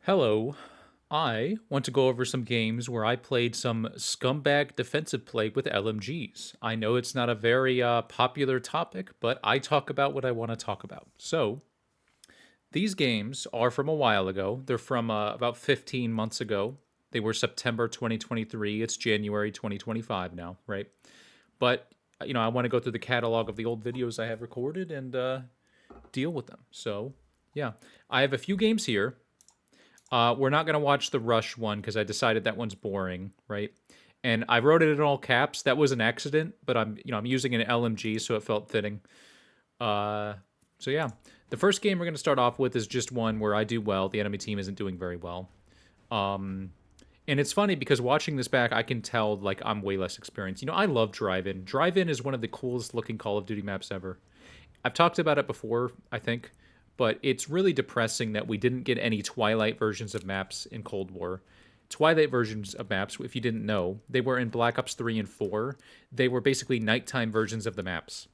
Hello. I want to go over some games where I played some scumbag defensive play with LMGs. I know it's not a very popular topic, but I talk about what I want to talk about. So, these games are from a while ago. They're from about 15 months ago. They were September 2023. It's January 2025 now, right? But, I want to go through the catalog of the old videos I have recorded and deal with them. So, yeah. I have a few games here. We're not gonna watch the Rush one because I decided that one's boring, right? And I wrote it in all caps. That was an accident, but I'm using an LMG, so it felt fitting. Uh, so yeah, the first game we're gonna start off with is just one where I do well. The enemy team isn't doing very well. Um, and it's funny because watching this back, I can tell like I'm way less experienced. I love Drive-In. Drive-In is one of the coolest looking Call of Duty maps ever. I've talked about it before, I think, but it's really depressing that we didn't get any Twilight versions of maps in Cold War. Twilight versions of maps, if you didn't know, they were in Black Ops 3 and 4. They were basically nighttime versions of the maps.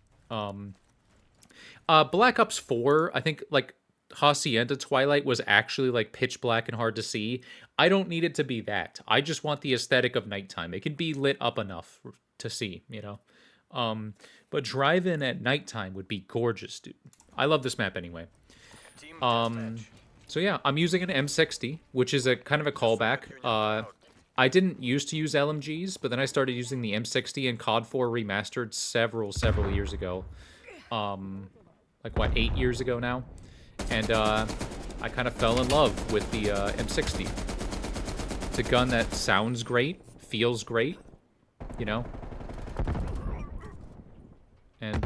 Black Ops 4, I think, like, Hacienda Twilight was actually, like, pitch black and hard to see. I don't need it to be that. I just want the aesthetic of nighttime. It can be lit up enough to see. But Drive-In at nighttime would be gorgeous, dude. I love this map anyway. So yeah, I'm using an M60, which is a kind of a callback. I didn't used to use LMGs, but then I started using the M60 in COD 4 Remastered several years ago. Like what, 8 years ago now? And I kind of fell in love with the M60. It's a gun that sounds great, feels great, you know? And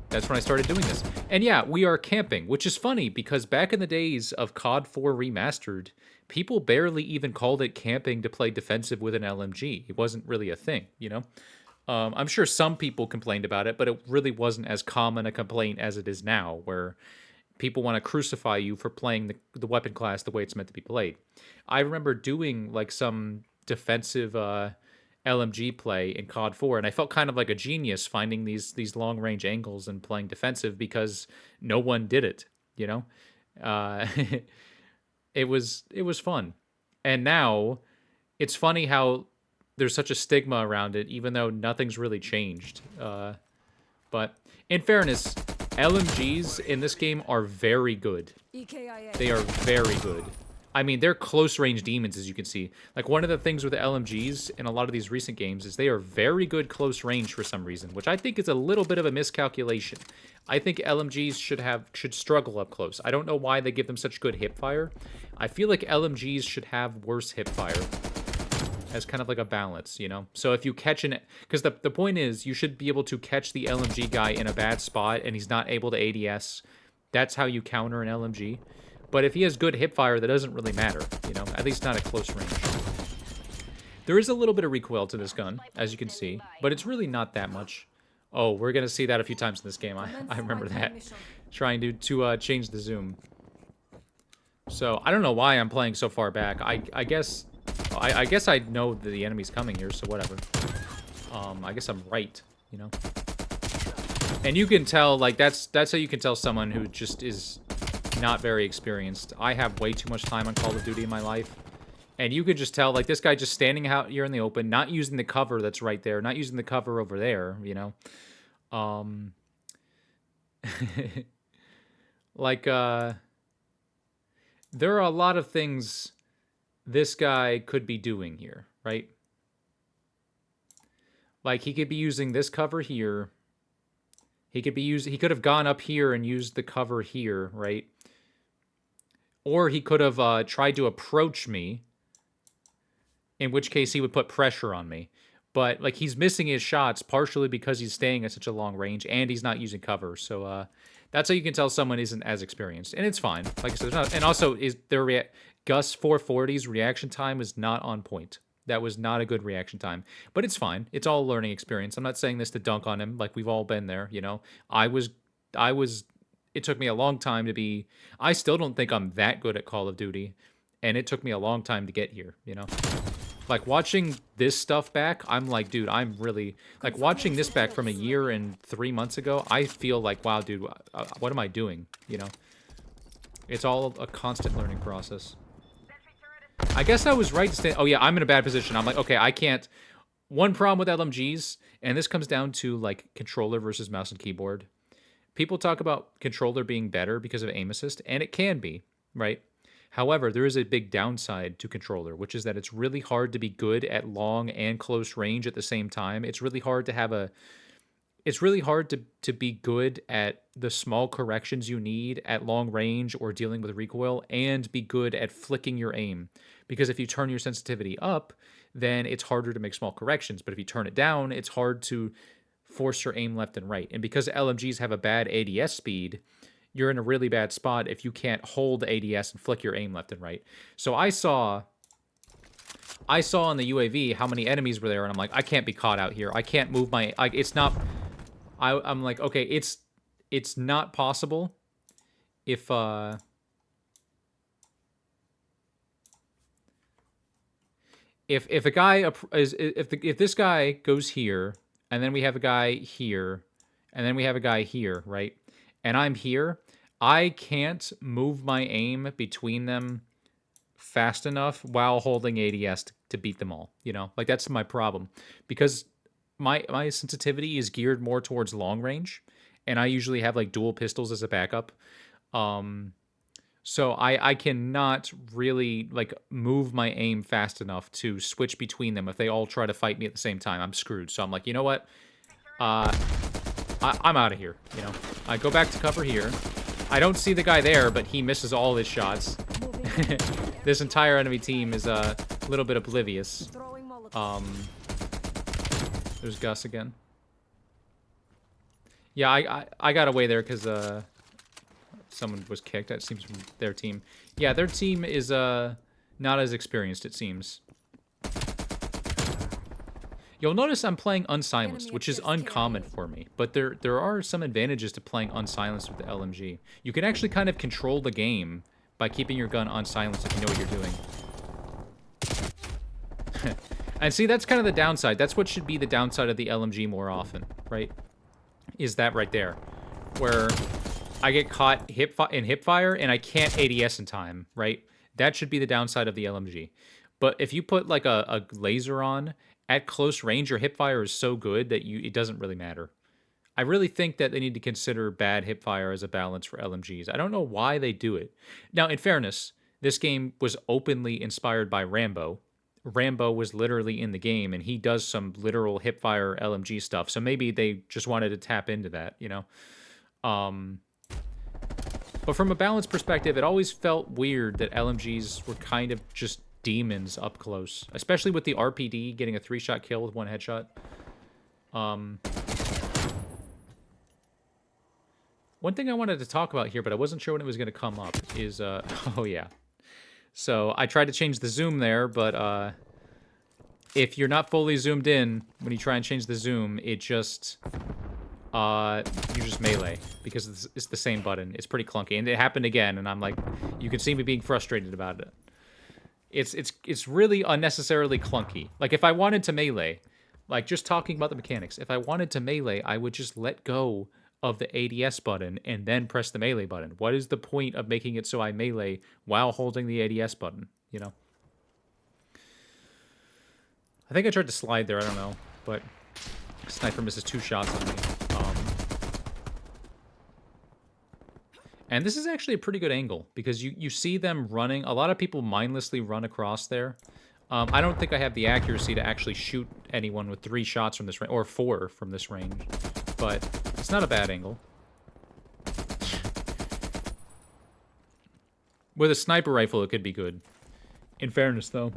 that's when I started doing this. And yeah, we are camping, which is funny because back in the days of COD 4 Remastered, people barely even called it camping to play defensive with an LMG. It wasn't really a thing. I'm sure some people complained about it, but it really wasn't as common a complaint as it is now, where people want to crucify you for playing the weapon class the way it's meant to be played. I remember doing like some defensive LMG play in COD 4, and I felt kind of like a genius finding these long range angles and playing defensive because no one did it. Uh, it was fun, and now it's funny how there's such a stigma around it, even though nothing's really changed. But in fairness, LMGs in this game are very good. They are very good. I mean, they're close-range demons, as you can see. Like, one of the things with the LMGs in a lot of these recent games is they are very good close-range for some reason, which I think is a little bit of a miscalculation. I think LMGs should struggle up close. I don't know why they give them such good hipfire. I feel like LMGs should have worse hipfire as kind of like a balance. So if you catch because the point is, you should be able to catch the LMG guy in a bad spot and he's not able to ADS. That's how you counter an LMG. But if he has good hipfire, that doesn't really matter, at least not at close range. There is a little bit of recoil to this gun, as you can see, but it's really not that much. Oh, we're going to see that a few times in this game. I remember that. Trying to change the zoom. So, I don't know why I'm playing so far back. I guess I know that the enemy's coming here, so whatever. I guess I'm right, And you can tell, like, that's how you can tell someone who just is not very experienced. I have way too much time on Call of Duty in my life. And you could just tell, like, this guy just standing out here in the open, not using the cover that's right there, not using the cover over there, Like, there are a lot of things this guy could be doing here, right? Like, he could be using this cover here. He could have gone up here and used the cover here, right? Or he could have tried to approach me, in which case he would put pressure on me. But, like, he's missing his shots partially because he's staying at such a long range and he's not using cover. So, that's how you can tell someone isn't as experienced. And it's fine. Like I said, and also, Gus 440's reaction time is not on point. That was not a good reaction time. But it's fine. It's all a learning experience. I'm not saying this to dunk on him. Like, we've all been there, It took me a long time to be... I still don't think I'm that good at Call of Duty. And it took me a long time to get here, Like, watching this stuff back, I'm like, dude, I'm really... Like, watching this back from a year and 3 months ago, I feel like, wow, dude, what am I doing, It's all a constant learning process. I guess I was right to stay. Oh, yeah, I'm in a bad position. I'm like, okay, I can't. One problem with LMGs, and this comes down to, like, controller versus mouse and keyboard. People talk about controller being better because of aim assist, and it can be, right? However, there is a big downside to controller, which is that it's really hard to be good at long and close range at the same time. It's really hard to have a it's really hard to be good at the small corrections you need at long range or dealing with recoil and be good at flicking your aim. Because if you turn your sensitivity up, then it's harder to make small corrections. But if you turn it down, it's hard to force your aim left and right. And because LMGs have a bad ADS speed, you're in a really bad spot if you can't hold ADS and flick your aim left and right. So I saw on the UAV how many enemies were there, and I'm like, I can't be caught out here. I can't move my... Like, it's not... I'm like, okay, it's not possible if if a guy if this guy goes here, and then we have a guy here, and then we have a guy here, right? And I'm here, I can't move my aim between them fast enough while holding ADS to beat them all, you know? Like, that's my problem. Because my sensitivity is geared more towards long range, and I usually have, like, dual pistols as a backup. So I cannot really, like, move my aim fast enough to switch between them. If they all try to fight me at the same time, I'm screwed. So I'm like, you know what? I'm out of here, you know? I go back to cover here. I don't see the guy there, but he misses all his shots. This entire enemy team is a little bit oblivious. There's Gus again. Yeah, I got away there because someone was kicked. That seems from their team. Yeah, their team is not as experienced, it seems. You'll notice I'm playing unsilenced, which is uncommon for me. But there are some advantages to playing unsilenced with the LMG. You can actually kind of control the game by keeping your gun unsilenced if you know what you're doing. And see, that's kind of the downside. That's what should be the downside of the LMG more often, right? Is that right there. Where I get caught in hip fire and I can't ADS in time, right? That should be the downside of the LMG. But if you put, like, a laser on, at close range, your hip fire is so good that it doesn't really matter. I really think that they need to consider bad hip fire as a balance for LMGs. I don't know why they do it. Now, in fairness, this game was openly inspired by Rambo. Rambo was literally in the game, and he does some literal hipfire LMG stuff. So maybe they just wanted to tap into that, you know? But from a balance perspective, it always felt weird that LMGs were kind of just demons up close. Especially with the RPD getting a 3-shot kill with 1 headshot. One thing I wanted to talk about here, but I wasn't sure when it was going to come up, is... oh, yeah. So I tried to change the zoom there, but if you're not fully zoomed in, when you try and change the zoom, it just... you just melee, because it's the same button. It's pretty clunky, and it happened again, and I'm like, you can see me being frustrated about it. It's really unnecessarily clunky. Like, if I wanted to melee, like, just talking about the mechanics, if I wanted to melee, I would just let go of the ADS button and then press the melee button. What is the point of making it so I melee while holding the ADS button, you know? I think I tried to slide there, I don't know, but sniper misses 2 shots on me. And this is actually a pretty good angle, because you see them running. A lot of people mindlessly run across there. I don't think I have the accuracy to actually shoot anyone with 3 shots from this range, or 4 from this range, but it's not a bad angle. With a sniper rifle, it could be good. In fairness, though,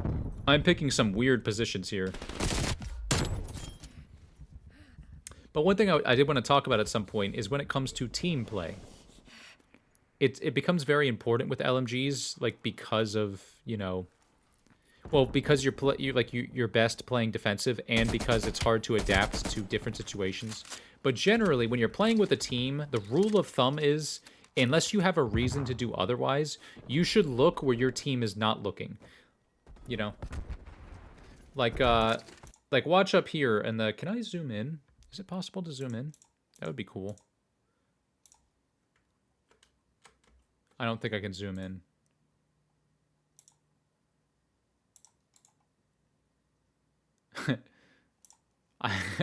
I'm picking some weird positions here. But one thing I did want to talk about at some point is when it comes to team play. It becomes very important with LMGs, like, because of, you know, well, because you're best playing defensive, and because it's hard to adapt to different situations. But generally, when you're playing with a team, the rule of thumb is, unless you have a reason to do otherwise, you should look where your team is not looking. You know? Like watch up here, and can I zoom in? Is it possible to zoom in? That would be cool. I don't think I can zoom in.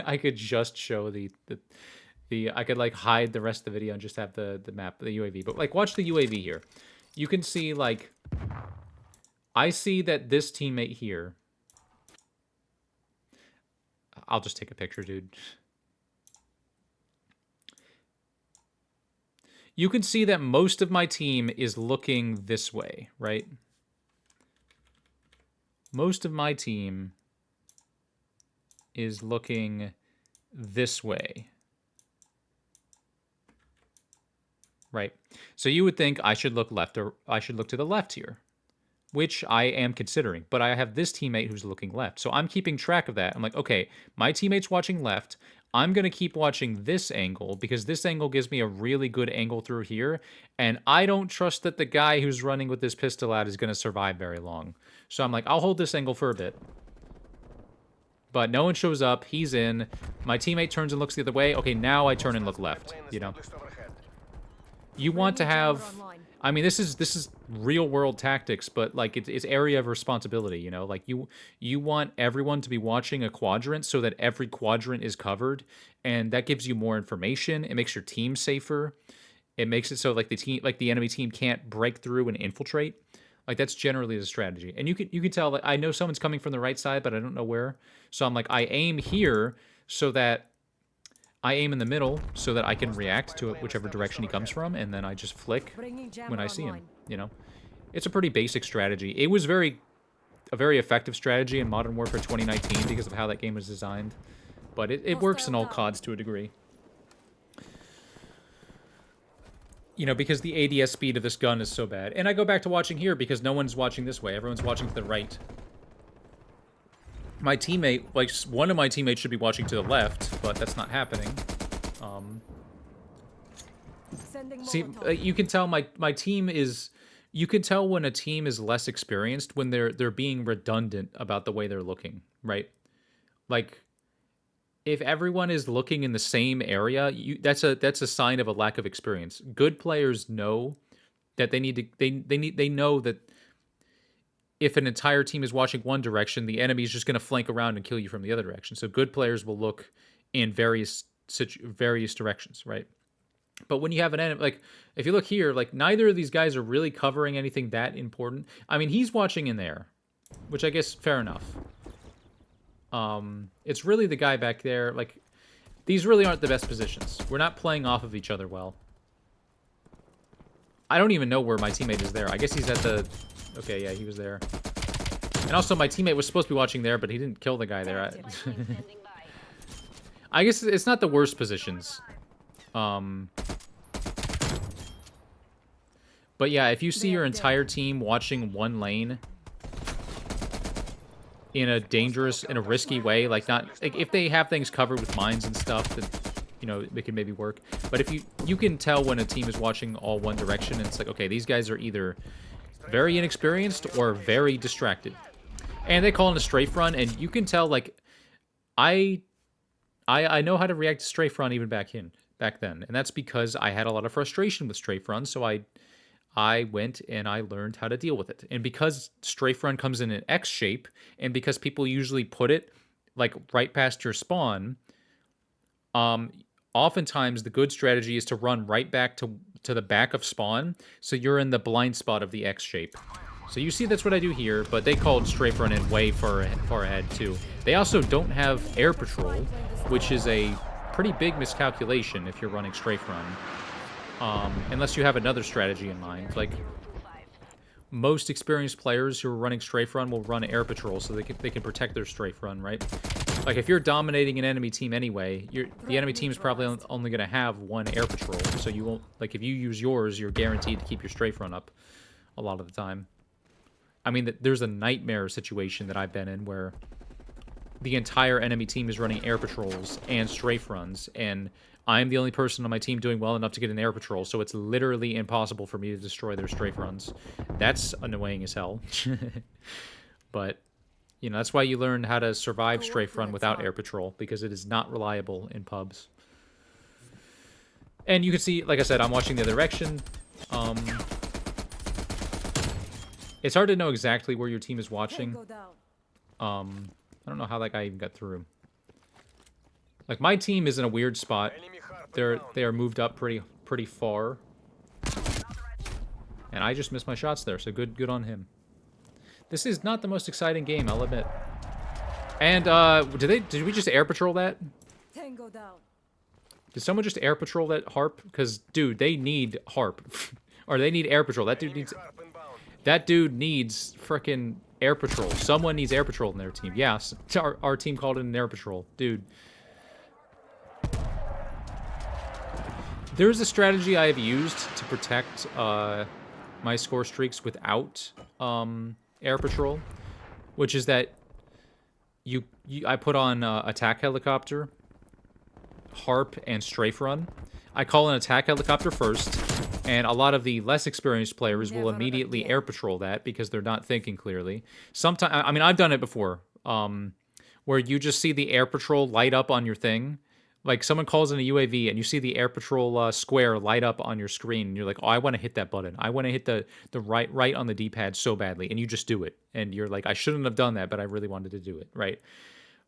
I could just show the I could like hide the rest of the video and just have the map, the UAV. But like watch the UAV here. You can see like I see that this teammate here. I'll just take a picture, dude. You can see that most of my team is looking this way, right? Most of my team is looking this way. Right. So you would think I should look left, or I should look to the left here, which I am considering. But I have this teammate who's looking left. So I'm keeping track of that. I'm like, okay, my teammate's watching left. I'm going to keep watching this angle because this angle gives me a really good angle through here. And I don't trust that the guy who's running with this pistol out is going to survive very long. So I'm like, I'll hold this angle for a bit. But no one shows up. He's in. My teammate turns and looks the other way. Okay, now I turn and look left, you know? You want to have, I mean, this is real world tactics, but like it's area of responsibility, you know, like you want everyone to be watching a quadrant so that every quadrant is covered, and that gives you more information. It makes your team safer. It makes it so like the enemy team can't break through and infiltrate. Like that's generally the strategy. And you can tell that I know someone's coming from the right side, but I don't know where. So I'm like, I aim here so that I aim in the middle so that I can react to it whichever direction he comes from, and then I just flick when I see him, you know? It's a pretty basic strategy. It was a very effective strategy in Modern Warfare 2019 because of how that game was designed. But it works in all CODs to a degree. You know, because the ADS speed of this gun is so bad. And I go back to watching here because no one's watching this way. Everyone's watching to the right. My teammate, like, one of my teammates should be watching to the left, but that's not happening. See, you can tell my team is... You can tell when a team is less experienced when they're being redundant about the way they're looking, right? Like, if everyone is looking in the same area, that's a sign of a lack of experience. Good players know that they need to... They know that if an entire team is watching one direction, the enemy is just going to flank around and kill you from the other direction. So good players will look in various directions, right? But when you have an enemy, like, if you look here, like, neither of these guys are really covering anything that important. I mean, he's watching in there, which I guess, fair enough. It's really the guy back there. Like, these really aren't the best positions. We're not playing off of each other well. I don't even know where my teammate is there. I guess he's at the... Okay, yeah, he was there. And also, my teammate was supposed to be watching there, but he didn't kill the guy there. I guess it's not the worst positions. But yeah, if you see your entire team watching one lane in a dangerous, in a risky way, like not... Like if they have things covered with mines and stuff, then, you know, it can maybe work. But if you can tell when a team is watching all one direction, and it's like, okay, these guys are either... very inexperienced or very distracted. And they call it a strafe run, and you can tell, like, I know how to react to strafe run even back then. And that's because I had a lot of frustration with strafe run, so I went and I learned how to deal with it. And because strafe run comes in an X shape, and because people usually put it, like, right past your spawn, oftentimes the good strategy is to run right back to the back of spawn, so you're in the blind spot of the X shape. So you see that's what I do here, but they called strafe run in way far ahead too. They also don't have air patrol, which is a pretty big miscalculation if you're running strafe run. Unless you have another strategy in mind. Like, most experienced players who are running strafe run will run air patrol so they can protect their strafe run, right? Like, if you're dominating an enemy team anyway, the enemy team is probably only going to have one air patrol, so you won't... Like, if you use yours, you're guaranteed to keep your strafe run up a lot of the time. I mean, there's a nightmare situation that I've been in where the entire enemy team is running air patrols and strafe runs, and I'm the only person on my team doing well enough to get an air patrol, so it's literally impossible for me to destroy their strafe runs. That's annoying as hell. But... you know, that's why you learn how to survive strafe run without air patrol, because it is not reliable in pubs. And you can see, like I said, I'm watching the other direction. It's hard to know exactly where your team is watching. I don't know how that guy even got through. Like, my team is in a weird spot. They are moved up pretty far. And I just missed my shots there, so good on him. This is not the most exciting game, I'll admit. And did we just air patrol that? Tango down. Did someone just air patrol that harp? Because dude, they need harp. Or they need air patrol. That dude needs frickin' air patrol. Someone needs air patrol in their team. Yeah, our team called in an air patrol. Dude. There's a strategy I have used to protect my score streaks without air patrol, which is that I put on attack helicopter, harp, and strafe run. I call an attack helicopter first, and a lot of the less experienced players will immediately air patrol that because they're not thinking clearly. Sometimes, I mean, I've done it before, where you just see the air patrol light up on your thing. Like, someone calls in a UAV, and you see the air patrol square light up on your screen, and you're like, oh, I want to hit that button. I want to hit the right on the D-pad so badly, and you just do it. And you're like, I shouldn't have done that, but I really wanted to do it, right?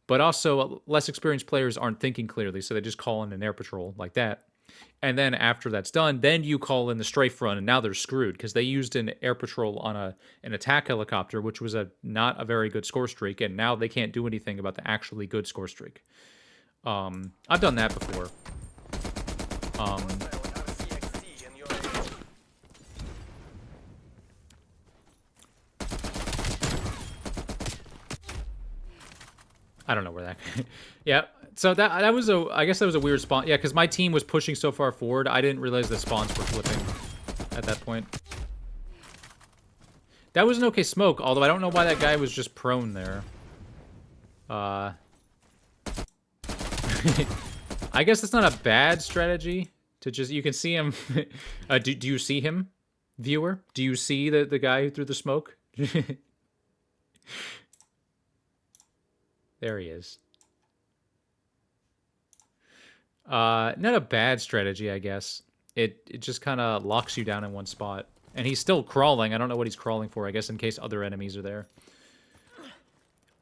But also, less experienced players aren't thinking clearly, so they just call in an air patrol like that. And then after that's done, then you call in the strafe run, and now they're screwed, because they used an air patrol on an attack helicopter, which was not a very good score streak, and now they can't do anything about the actually good score streak. I've done that before. I don't know where that. Yeah, so that was I guess that was a weird spawn. Yeah, because my team was pushing so far forward, I didn't realize the spawns were flipping at that point. That was an okay smoke, although I don't know why that guy was just prone there. I guess that's not a bad strategy to just, you can see him. Do you see him, viewer? Do you see the guy who threw the smoke? There he is. Not a bad strategy, I guess. It just kind of locks you down in one spot. And he's still crawling. I don't know what he's crawling for, I guess in case other enemies are there.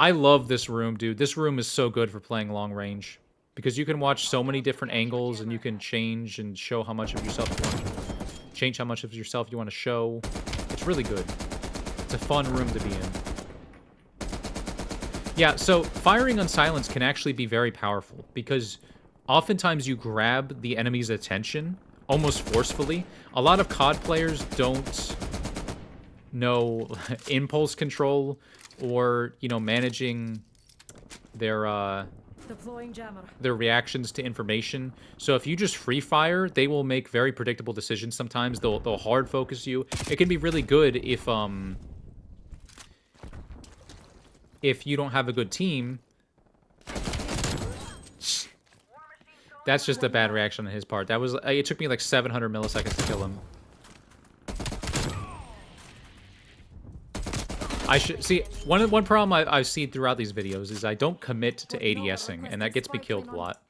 I love this room, dude. This room is so good for playing long range. Because you can watch so many different angles, and you can change and show how much of yourself you want to... Change how much of yourself you want to show. It's really good. It's a fun room to be in. Yeah, so firing on silence can actually be very powerful, because oftentimes you grab the enemy's attention almost forcefully. A lot of COD players don't know impulse control or, you know, managing their reactions to information. So if you just free fire, they will make very predictable decisions sometimes. They'll hard focus you. It can be really good if you don't have a good team. That's just a bad reaction on his part. That was, it took me like 700 milliseconds to kill him. I should see, one problem I've seen throughout these videos is I don't commit to ADSing, and that gets me killed a lot.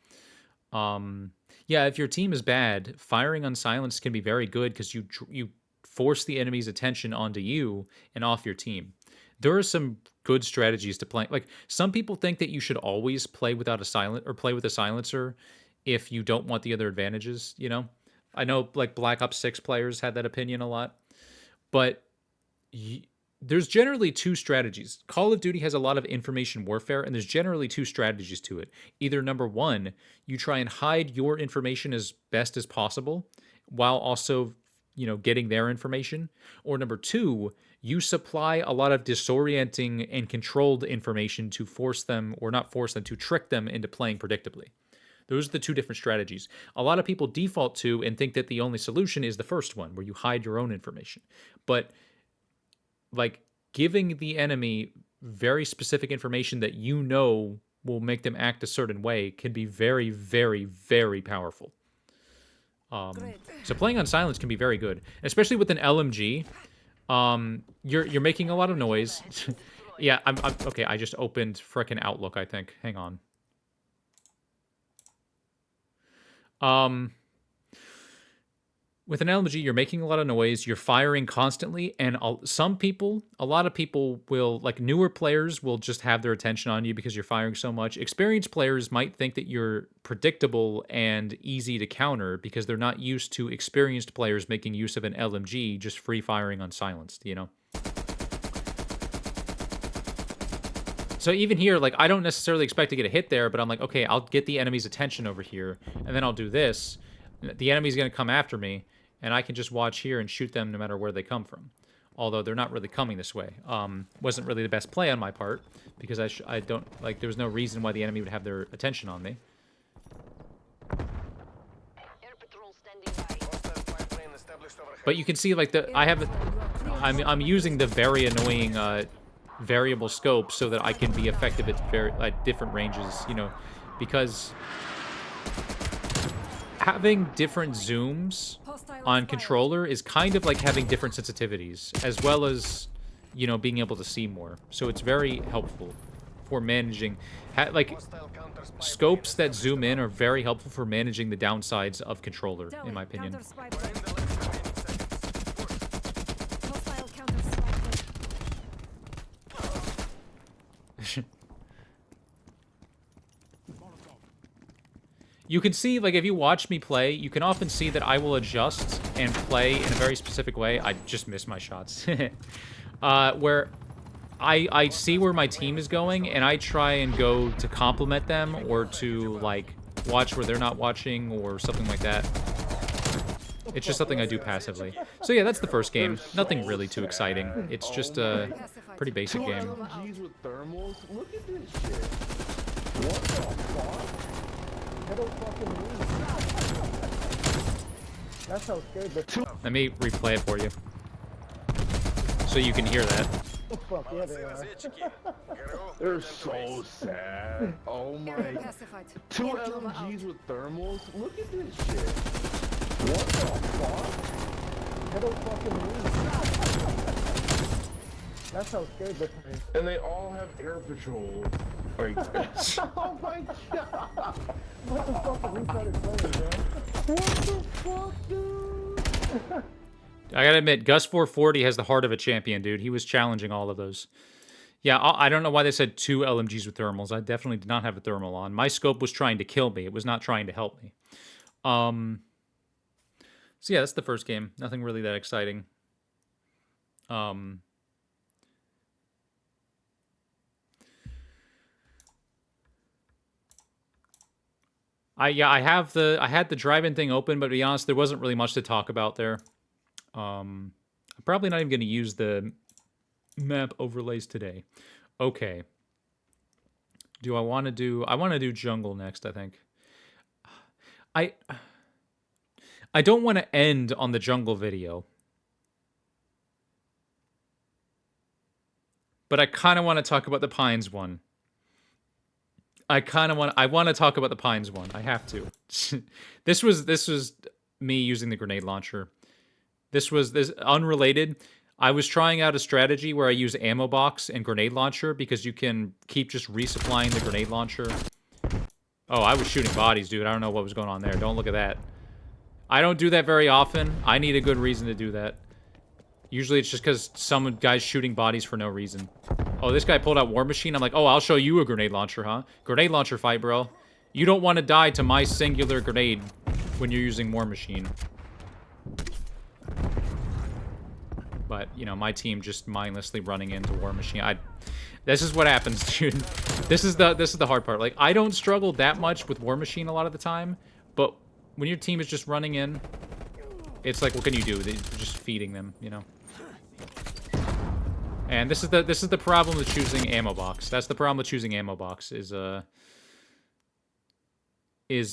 Yeah, if your team is bad, firing on silence can be very good because you force the enemy's attention onto you and off your team. There are some good strategies to play. Like, some people think that you should always play without a silent or play with a silencer if you don't want the other advantages, you know? I know, like, Black Ops 6 players had that opinion a lot. But there's generally two strategies. Call of Duty has a lot of information warfare, and there's generally two strategies to it. Either, number one, you try and hide your information as best as possible while also, you know, getting their information. Or number two, you supply a lot of disorienting and controlled information to force them, or not force them, to trick them into playing predictably. Those are the two different strategies. A lot of people default to and think that the only solution is the first one, where you hide your own information. But, like, giving the enemy very specific information that you know will make them act a certain way can be very, very, very powerful. So playing on silence can be very good, especially with an LMG. You're making a lot of noise. Yeah, I'm okay. I just opened frickin' Outlook, I think. Hang on. With an LMG, you're making a lot of noise, you're firing constantly, and a lot of people will, like newer players, will just have their attention on you because you're firing so much. Experienced players might think that you're predictable and easy to counter because they're not used to experienced players making use of an LMG just free firing unsilenced, you know? So even here, like, I don't necessarily expect to get a hit there, but I'm like, okay, I'll get the enemy's attention over here, and then I'll do this. The enemy's going to come after me, and I can just watch here and shoot them no matter where they come from. Although they're not really coming this way. Wasn't really the best play on my part, because I don't, like, there was no reason why the enemy would have their attention on me. But you can see, like, I'm using the very annoying variable scope so that I can be effective at different ranges, you know, because having different zooms on controller is kind of like having different sensitivities, as well as, you know, being able to see more. So it's very helpful for managing, like, scopes that zoom in are very helpful for managing the downsides of controller, in my opinion. You can see, like, if you watch me play, you can often see that I will adjust and play in a very specific way. I just miss my shots. Where I see where my team is going, and I try and go to complement them, or to, like, watch where they're not watching, or something like that. It's just something I do passively. So yeah, that's the first game. Nothing really too exciting. It's just a pretty basic game. That's how scary. Let me replay it for you, so you can hear that. Oh, fuck, yeah, they are. They're so sad. Oh my. 2 LMGs with thermals? Look at this shit. What the fuck? They don't fucking move. That's how scary this is. And they all have air patrol. Like, Oh my god! What the fuck are we started playing, bro? What the fuck, dude? I gotta admit, Gus 440 has the heart of a champion, dude. He was challenging all of those. Yeah, I don't know why they said 2 LMGs with thermals. I definitely did not have a thermal on. My scope was trying to kill me. It was not trying to help me. So yeah, that's the first game. Nothing really that exciting. I had the drive-in thing open, but to be honest, there wasn't really much to talk about there. I'm probably not even going to use the map overlays today. Okay. I want to do jungle next, I think. I don't want to end on the jungle video. But I kind of want to talk about the Pines one. I want to talk about the Pines one. I have to. This was me using the grenade launcher. This unrelated. I was trying out a strategy where I use ammo box and grenade launcher because you can keep just resupplying the grenade launcher. Oh, I was shooting bodies, dude. I don't know what was going on there. Don't look at that. I don't do that very often. I need a good reason to do that. Usually it's just because some guy's shooting bodies for no reason. Oh, this guy pulled out War Machine. I'm like, oh, I'll show you a grenade launcher, huh? Grenade launcher fight, bro. You don't want to die to my singular grenade when you're using War Machine. But, you know, my team just mindlessly running into War Machine. This is what happens, dude. This is the hard part. Like, I don't struggle that much with War Machine a lot of the time, but when your team is just running in, it's like, what can you do? They're just feeding them, you know? And this is the problem with choosing ammo box. That's the problem with choosing ammo box, is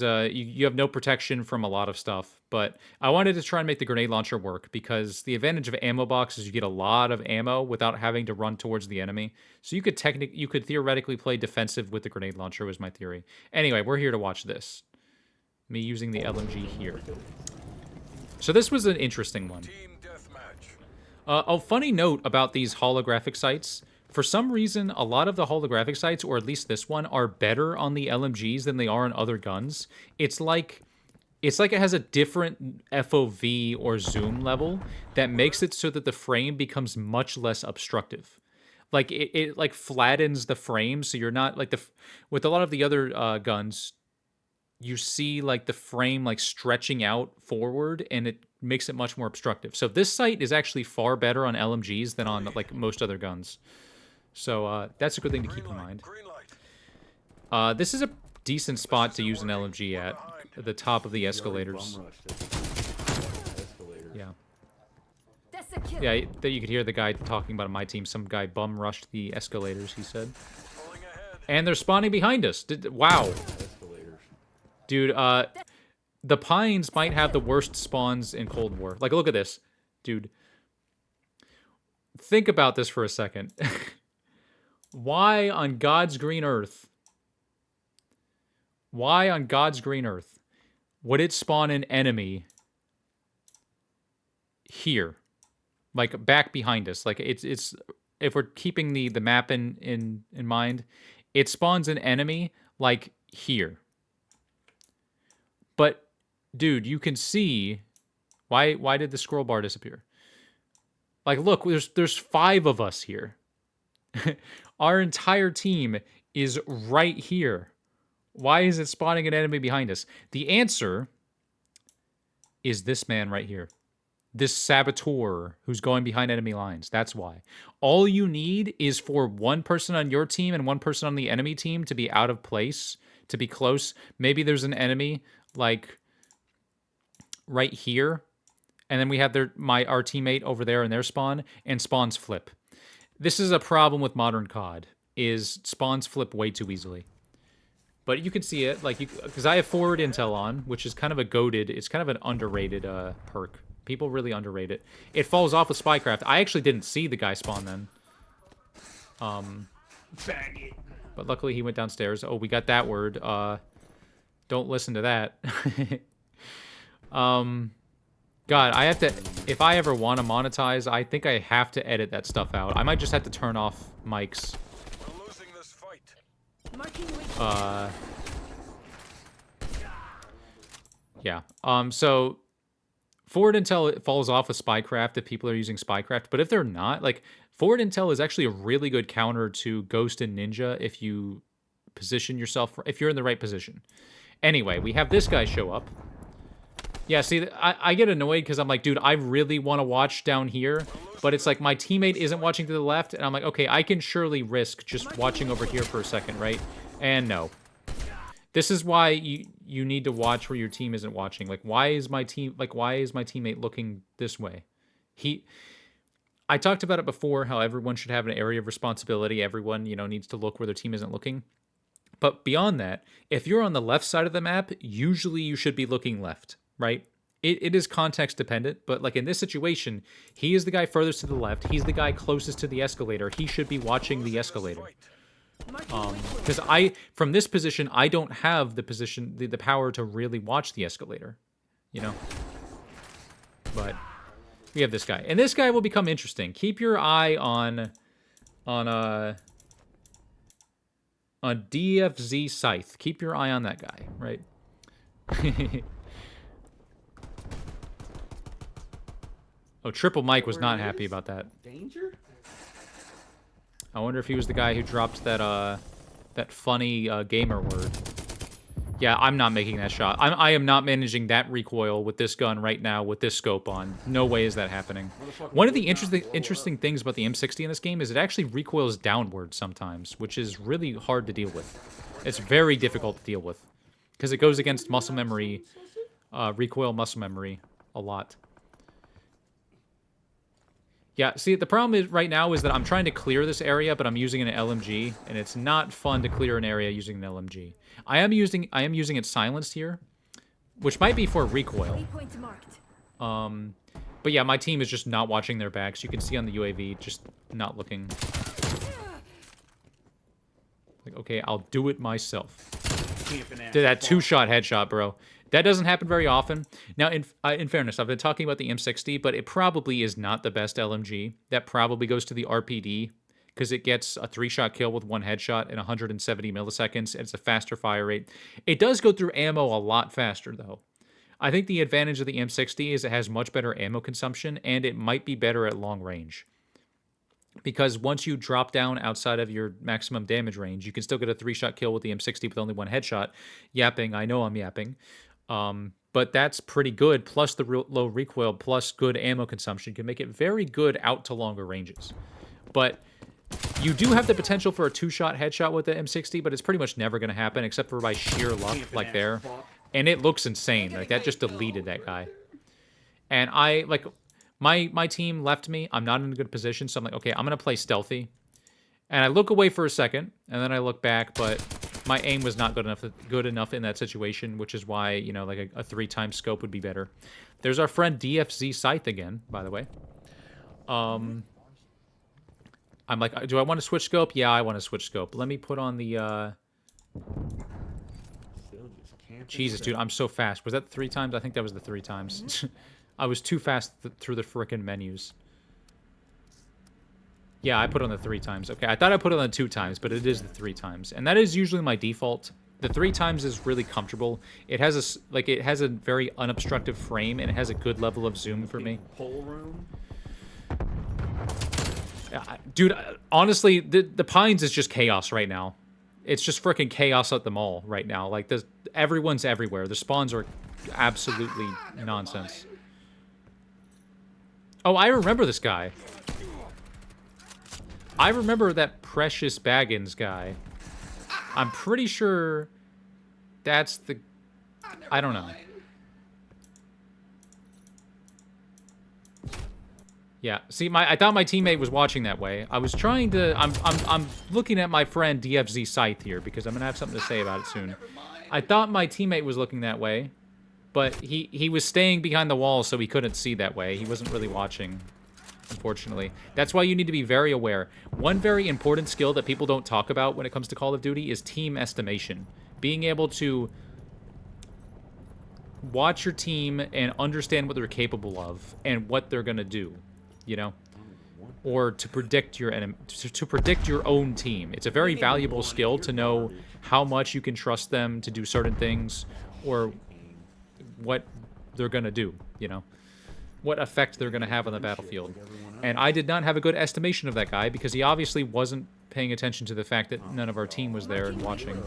you have no protection from a lot of stuff. But I wanted to try and make the grenade launcher work, because the advantage of ammo box is you get a lot of ammo without having to run towards the enemy. So you could theoretically play defensive with the grenade launcher, was my theory. Anyway, we're here to watch this. Me using the LMG here. So this was an interesting one. A funny note about these holographic sights. For some reason, a lot of the holographic sights, or at least this one, are better on the LMGs than they are on other guns. It's like it's like it has a different FOV or zoom level that makes it so that the frame becomes much less obstructive. Like it like flattens the frame, so you're not like with a lot of the other guns, you see like the frame like stretching out forward, and it makes it much more obstructive. So this sight is actually far better on LMGs than on like most other guns. So that's a good thing to keep in mind. This is a decent spot to use an LMG at the top of the escalators. Yeah. Yeah, that you could hear the guy talking about on my team. Some guy bum rushed the escalators, he said. And they're spawning behind us. Wow. Dude, the Pines might have the worst spawns in Cold War. Like, look at this. Dude. Think about this for a second. Why on God's green earth? Why on God's green earth would it spawn an enemy here? Like, back behind us. Like, it's if we're keeping the map in mind, it spawns an enemy, like, here. But, dude, you can see... Why did the scroll bar disappear? Like, look, there's 5 of us here. Our entire team is right here. Why is it spawning an enemy behind us? The answer is this man right here. This saboteur who's going behind enemy lines. That's why. All you need is for one person on your team and one person on the enemy team to be out of place, to be close. Maybe there's an enemy, like, right here. And then we have our teammate over there in their spawn, and spawns flip. This is a problem with modern COD, is spawns flip way too easily. But you can see it, like, because I have forward intel on, which is kind of a goated, it's kind of an underrated perk. People really underrate it. It falls off with Spycraft. I actually didn't see the guy spawn then. But luckily he went downstairs. Oh, we got that word. Don't listen to that. God, I have to... If I ever want to monetize, I think I have to edit that stuff out. I might just have to turn off mics. We're losing this fight. Yeah. So... Forward intel, it falls off with Spycraft if people are using Spycraft. But if they're not, like... Forward intel is actually a really good counter to Ghost and Ninja if you position yourself... If you're in the right position. Anyway, we have this guy show up. Yeah, see, I get annoyed because I'm like, dude, I really want to watch down here, but it's like my teammate isn't watching to the left, and I'm like, okay, I can surely risk just watching over here for a second, right? And no. This is why you need to watch where your team isn't watching. Like, why is my teammate looking this way? I talked about it before, how everyone should have an area of responsibility. Everyone, needs to look where their team isn't looking. But beyond that, if you're on the left side of the map, usually you should be looking left. Right? It is context dependent, but like in this situation, he is the guy furthest to the left. He's the guy closest to the escalator. He should be watching the escalator. Because from this position, I don't have the power to really watch the escalator, But we have this guy, and this guy will become interesting. Keep your eye on DFZ Scythe. Keep your eye on that guy, right? Oh, Triple Mike was not happy about that. Danger? I wonder if he was the guy who dropped that funny gamer word. Yeah, I'm not making that shot. I am not managing that recoil with this gun right now with this scope on. No way is that happening. One of the interesting things about the M60 in this game is it actually recoils downward sometimes, which is really hard to deal with. It's very difficult to deal with because it goes against muscle memory, recoil muscle memory a lot. Yeah, see, the problem is right now is that I'm trying to clear this area, but I'm using an LMG, and it's not fun to clear an area using an LMG. I am using it silenced here, which might be for recoil. But yeah, my team is just not watching their backs. You can see on the UAV, just not looking. Like, okay, I'll do it myself. Did that 2-shot headshot, bro. That doesn't happen very often. Now, in fairness, I've been talking about the M60, but it probably is not the best LMG. That probably goes to the RPD, because it gets a 3-shot kill with 1 headshot in 170 milliseconds, and it's a faster fire rate. It does go through ammo a lot faster, though. I think the advantage of the M60 is it has much better ammo consumption, and it might be better at long range. Because once you drop down outside of your maximum damage range, you can still get a 3-shot kill with the M60 with only 1 headshot. Yapping, I know I'm yapping. But that's pretty good, plus the low recoil, plus good ammo consumption can make it very good out to longer ranges. But you do have the potential for a 2-shot headshot with the M60, but it's pretty much never going to happen, except for by sheer luck, like there. And it looks insane. Like, that just deleted that guy. And I, like, my team left me. I'm not in a good position, so I'm like, okay, I'm going to play stealthy. And I look away for a second, and then I look back, but my aim was not good enough in that situation, which is why, you know, like a 3-time scope would be better. There's our friend DFZ Scythe again, by the way. I'm like, do I want to switch scope? Yeah, I want to switch scope. Let me put on the, Jesus, dude, I'm so fast. Was that 3 times? I think that was the 3 times. I was too fast through the frickin' menus. Yeah, I put on the 3 times. Okay, I thought I put it on the 2 times, but it is the 3 times. And that is usually my default. The 3 times is really comfortable. It has it has a very unobstructive frame, and it has a good level of zoom for me. Pole room. Dude, honestly, the Pines is just chaos right now. It's just freaking chaos at the mall right now. Like, everyone's everywhere. The spawns are absolutely nonsense. Oh, I remember this guy. I remember that Precious Baggins guy. I'm pretty sure that's the... I don't know. Yeah, see, I thought my teammate was watching that way. I was trying to... I'm looking at my friend DFZ Scythe here because I'm going to have something to say about it soon. I thought my teammate was looking that way, but he was staying behind the wall, so he couldn't see that way. He wasn't really watching, unfortunately. That's why you need to be very aware. One very important skill that people don't talk about when it comes to Call of Duty is team estimation. Being able to watch your team and understand what they're capable of and what they're going to do. You know, or to predict your enemy, to predict your own team. It's a very valuable skill to know how much you can trust them to do certain things, or what they're gonna do. You know, what effect they're gonna have on the battlefield. And I did not have a good estimation of that guy because he obviously wasn't paying attention to the fact that none of our team was there and watching.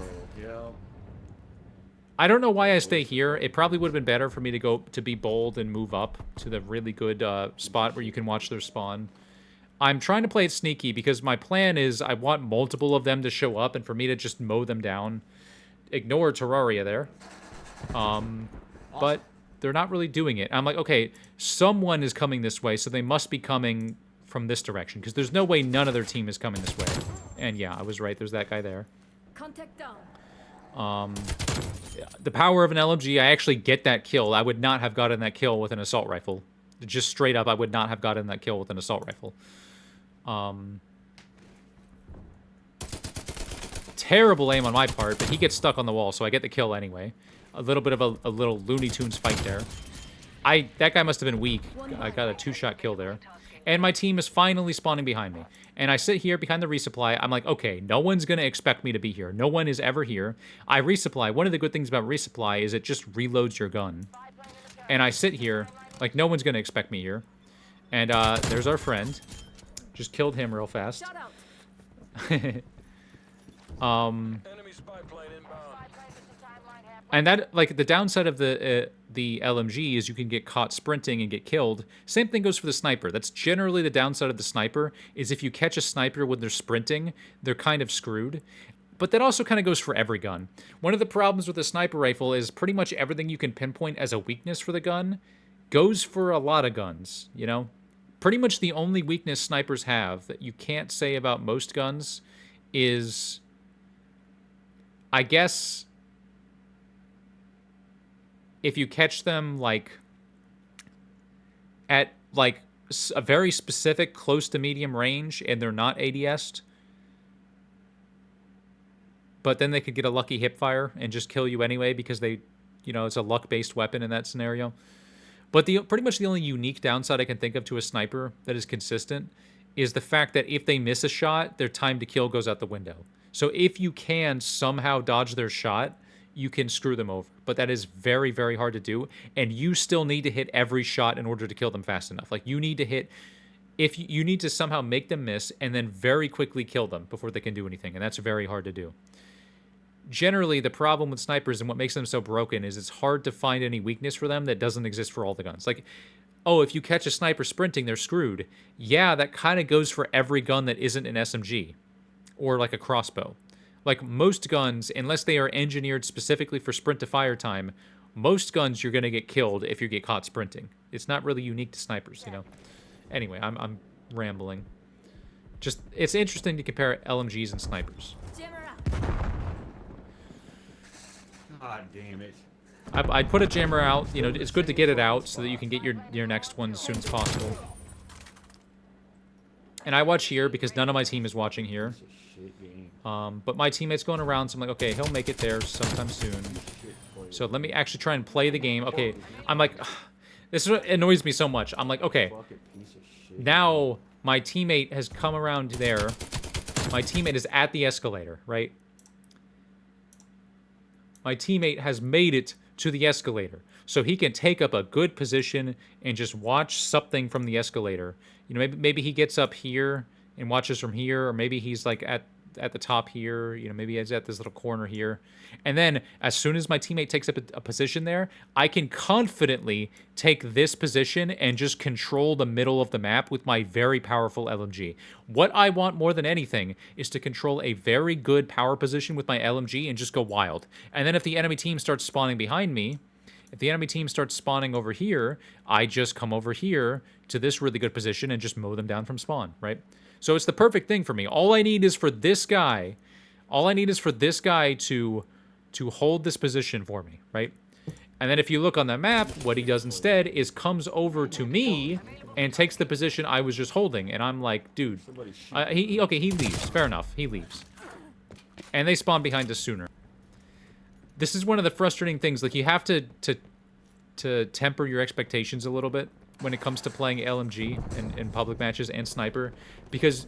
I don't know why I stay here. It probably would have been better for me to go to be bold and move up to the really good spot where you can watch their spawn. I'm trying to play it sneaky because my plan is I want multiple of them to show up and for me to just mow them down. Ignore Terraria there. But they're not really doing it. I'm like, okay, someone is coming this way, so they must be coming from this direction because there's no way none of their team is coming this way. And yeah, I was right. There's that guy there. Contact down. The power of an LMG, I actually get that kill. I would not have gotten that kill with an assault rifle. Just straight up, I would not have gotten that kill with an assault rifle. Terrible aim on my part, but he gets stuck on the wall, so I get the kill anyway. A little bit of a little Looney Tunes fight there. That guy must have been weak. I got a 2-shot kill there. And my team is finally spawning behind me. And I sit here behind the resupply. I'm like, okay, no one's going to expect me to be here. No one is ever here. I resupply. One of the good things about resupply is it just reloads your gun. And I sit here, like, no one's going to expect me here. And there's our friend. Just killed him real fast. Enemy spy plane inbound. And that, like, the downside of the LMG is you can get caught sprinting and get killed. Same thing goes for the sniper. That's generally the downside of the sniper, is if you catch a sniper when they're sprinting, they're kind of screwed. But that also kind of goes for every gun. One of the problems with the sniper rifle is pretty much everything you can pinpoint as a weakness for the gun goes for a lot of guns, you know? Pretty much the only weakness snipers have that you can't say about most guns is, I guess, if you catch them, like, at, like, a very specific close to medium range and they're not ADS'd, but then they could get a lucky hipfire and just kill you anyway because they, you know, it's a luck-based weapon in that scenario. But pretty much the only unique downside I can think of to a sniper that is consistent is the fact that if they miss a shot, their time to kill goes out the window. So if you can somehow dodge their shot, you can screw them over. But that is very, very hard to do. And you still need to hit every shot in order to kill them fast enough. Like, you need to hit... If you need to somehow make them miss and then very quickly kill them before they can do anything. And that's very hard to do. Generally, the problem with snipers and what makes them so broken is it's hard to find any weakness for them that doesn't exist for all the guns. Like, oh, if you catch a sniper sprinting, they're screwed. Yeah, that kind of goes for every gun that isn't an SMG or like a crossbow. Like, most guns, unless they are engineered specifically for sprint to fire time, most guns you're going to get killed if you get caught sprinting. It's not really unique to snipers, you know? Anyway, I'm rambling. Just, it's interesting to compare LMGs and snipers. God damn it. I'd put a jammer out. You know, it's good to get it out so that you can get your next one as soon as possible. And I watch here because none of my team is watching here. But my teammate's going around, so I'm like, okay, he'll make it there sometime soon. So let me actually try and play the game. Okay, I'm like, this is what annoys me so much. I'm like, okay, now my teammate has come around there. My teammate is at the escalator, right? My teammate has made it to the escalator. So he can take up a good position and just watch something from the escalator. You know, maybe he gets up here and watches from here, or maybe he's like at the top here. You know, maybe he's at this little corner here. And then as soon as my teammate takes up a position there, I can confidently take this position and just control the middle of the map with my very powerful LMG. What I want more than anything is to control a very good power position with my LMG and just go wild. And then if the enemy team starts spawning behind me, if the enemy team starts spawning over here, I just come over here to this really good position and just mow them down from spawn, right? So it's the perfect thing for me. All I need is for this guy, to hold this position for me, right? And then if you look on the map, what he does instead is comes over to me and takes the position I was just holding. And I'm like, dude, okay, he leaves. Fair enough, he leaves. And they spawn behind us sooner. This is one of the frustrating things. Like, you have to temper your expectations a little bit when it comes to playing LMG in public matches and sniper, because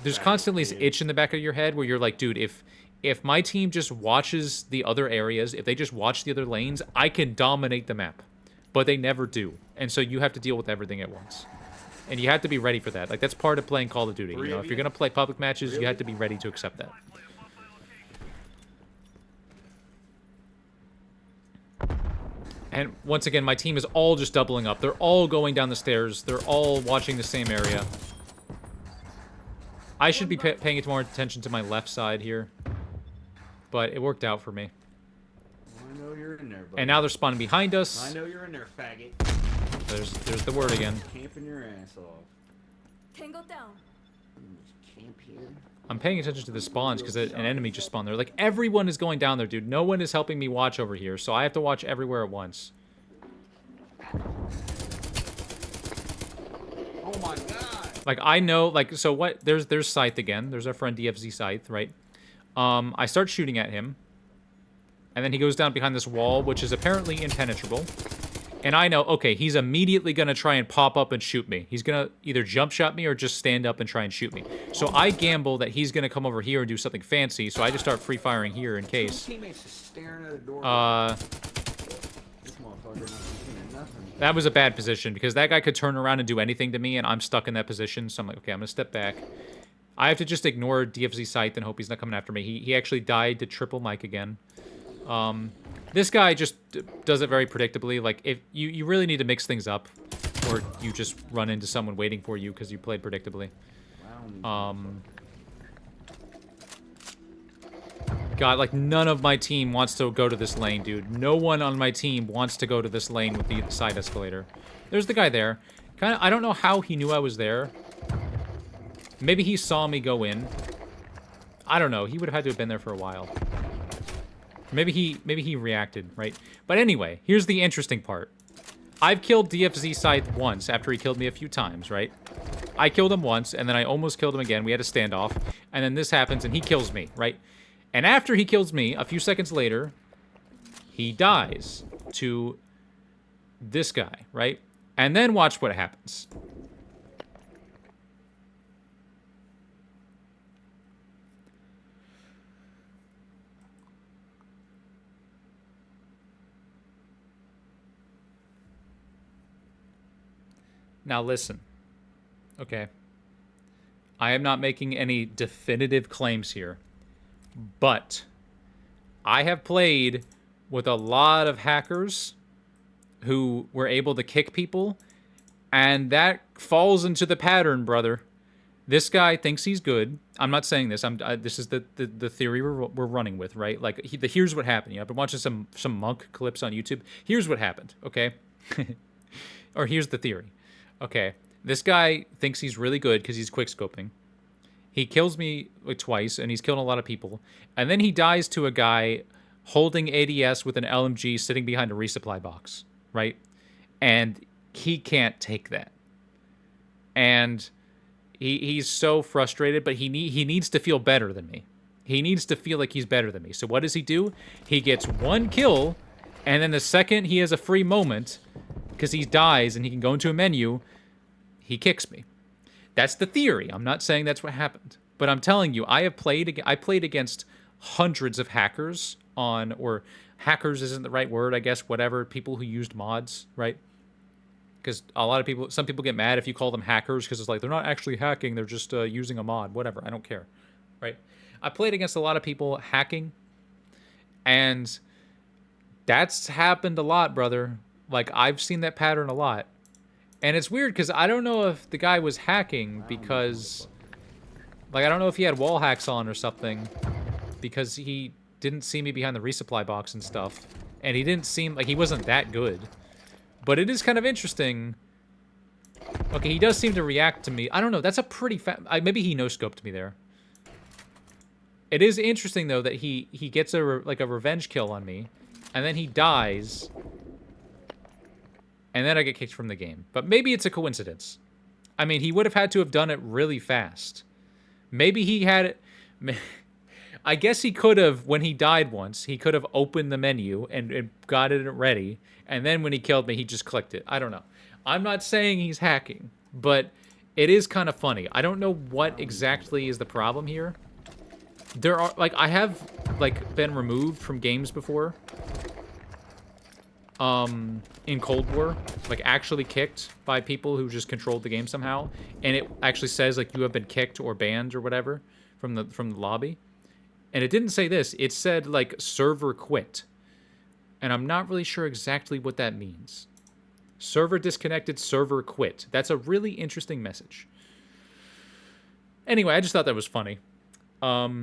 there's constantly this itch in the back of your head where you're like, dude, if my team just watches the other areas, if they just watch the other lanes, I can dominate the map. But they never do. And so you have to deal with everything at once. And you have to be ready for that. Like, that's part of playing Call of Duty. You know, if you're going to play public matches, you have to be ready to accept that. And once again, my team is all just doubling up. They're all going down the stairs. They're all watching the same area. I should be paying more attention to my left side here. But it worked out for me. I know you're in there, buddy. And now they're spawning behind us. I know you're in there, faggot. There's the word again. Camping your ass off. Tango down. Camp here. I'm paying attention to the spawns because an enemy just spawned there. Like, everyone is going down there, dude. No one is helping me watch over here, so I have to watch everywhere at once. Oh my god. Like, I know, like, so what? There's Scythe again. There's our friend DFZ Scythe, right? I start shooting at him, and then he goes down behind this wall, which is apparently impenetrable. And I know, okay, he's immediately going to try and pop up and shoot me. He's going to either jump shot me or just stand up and try and shoot me. So I gamble that he's going to come over here and do something fancy, so I just start free firing here in case. That was a bad position, because that guy could turn around and do anything to me, and I'm stuck in that position, so I'm like, okay, I'm going to step back. I have to just ignore DFZ Scythe and hope he's not coming after me. He actually died to triple Mike again. This guy just does it very predictably. Like, if you really need to mix things up, or you just run into someone waiting for you because you played predictably. God, like, none of my team wants to go to this lane, dude. No one on my team wants to go to this lane with the side escalator. There's the guy there. I don't know how he knew I was there. Maybe he saw me go in. I don't know. He would have had to have been there for a while. Maybe he reacted, right? But anyway, here's the interesting part. I've killed DFZ Scythe once after he killed me a few times, right? I killed him once, and then I almost killed him again. We had a standoff, and then this happens, and he kills me, right? And after he kills me, a few seconds later, he dies to this guy, right? And then watch what happens. Now listen, okay? I am not making any definitive claims here, but I have played with a lot of hackers who were able to kick people, and that falls into the pattern, brother. This guy thinks he's good. I'm not saying this. This is the theory we're running with, right? Like, here's what happened. You know, I've been watching some monk clips on YouTube. Here's what happened, okay? Or here's the theory. Okay, this guy thinks he's really good because he's quickscoping. He kills me like twice, and he's killed a lot of people. And then he dies to a guy holding ADS with an LMG sitting behind a resupply box, right? And he can't take that. And he's so frustrated, but he needs to feel better than me. He needs to feel like he's better than me. So what does he do? He gets one kill, and then the second he has a free moment, because he dies and he can go into a menu, he kicks me. That's the theory. I'm not saying that's what happened, but I'm telling you, I played against hundreds of hackers or hackers isn't the right word, I guess, whatever, people who used mods, right? Because some people get mad if you call them hackers because it's like, they're not actually hacking, they're just using a mod, whatever, I don't care, right? I played against a lot of people hacking, and that's happened a lot, brother. Like, I've seen that pattern a lot. And it's weird because I don't know if the guy was hacking because, like, I don't know if he had wall hacks on or something, because he didn't see me behind the resupply box and stuff. And he didn't seem like he wasn't that good. But it is kind of interesting. Okay, he does seem to react to me. I don't know, that's a pretty maybe he no-scoped me there. It is interesting, though, that he gets a revenge kill on me, and then he dies, and then I get kicked from the game. But maybe it's a coincidence. I mean, he would have had to have done it really fast. Maybe he had it... I guess he could have, when he died once, he could have opened the menu and got it ready, and then when he killed me, he just clicked it. I don't know. I'm not saying he's hacking, but it is kind of funny. I don't know what exactly is the problem here. There are, like, I have, like, been removed from games before. In Cold War, like, actually kicked by people who just controlled the game somehow, and it actually says, like, you have been kicked or banned or whatever from the lobby. And it didn't say this. It said, like, server quit. And I'm not really sure exactly what that means. Server disconnected, server quit. That's a really interesting message. Anyway, I just thought that was funny. I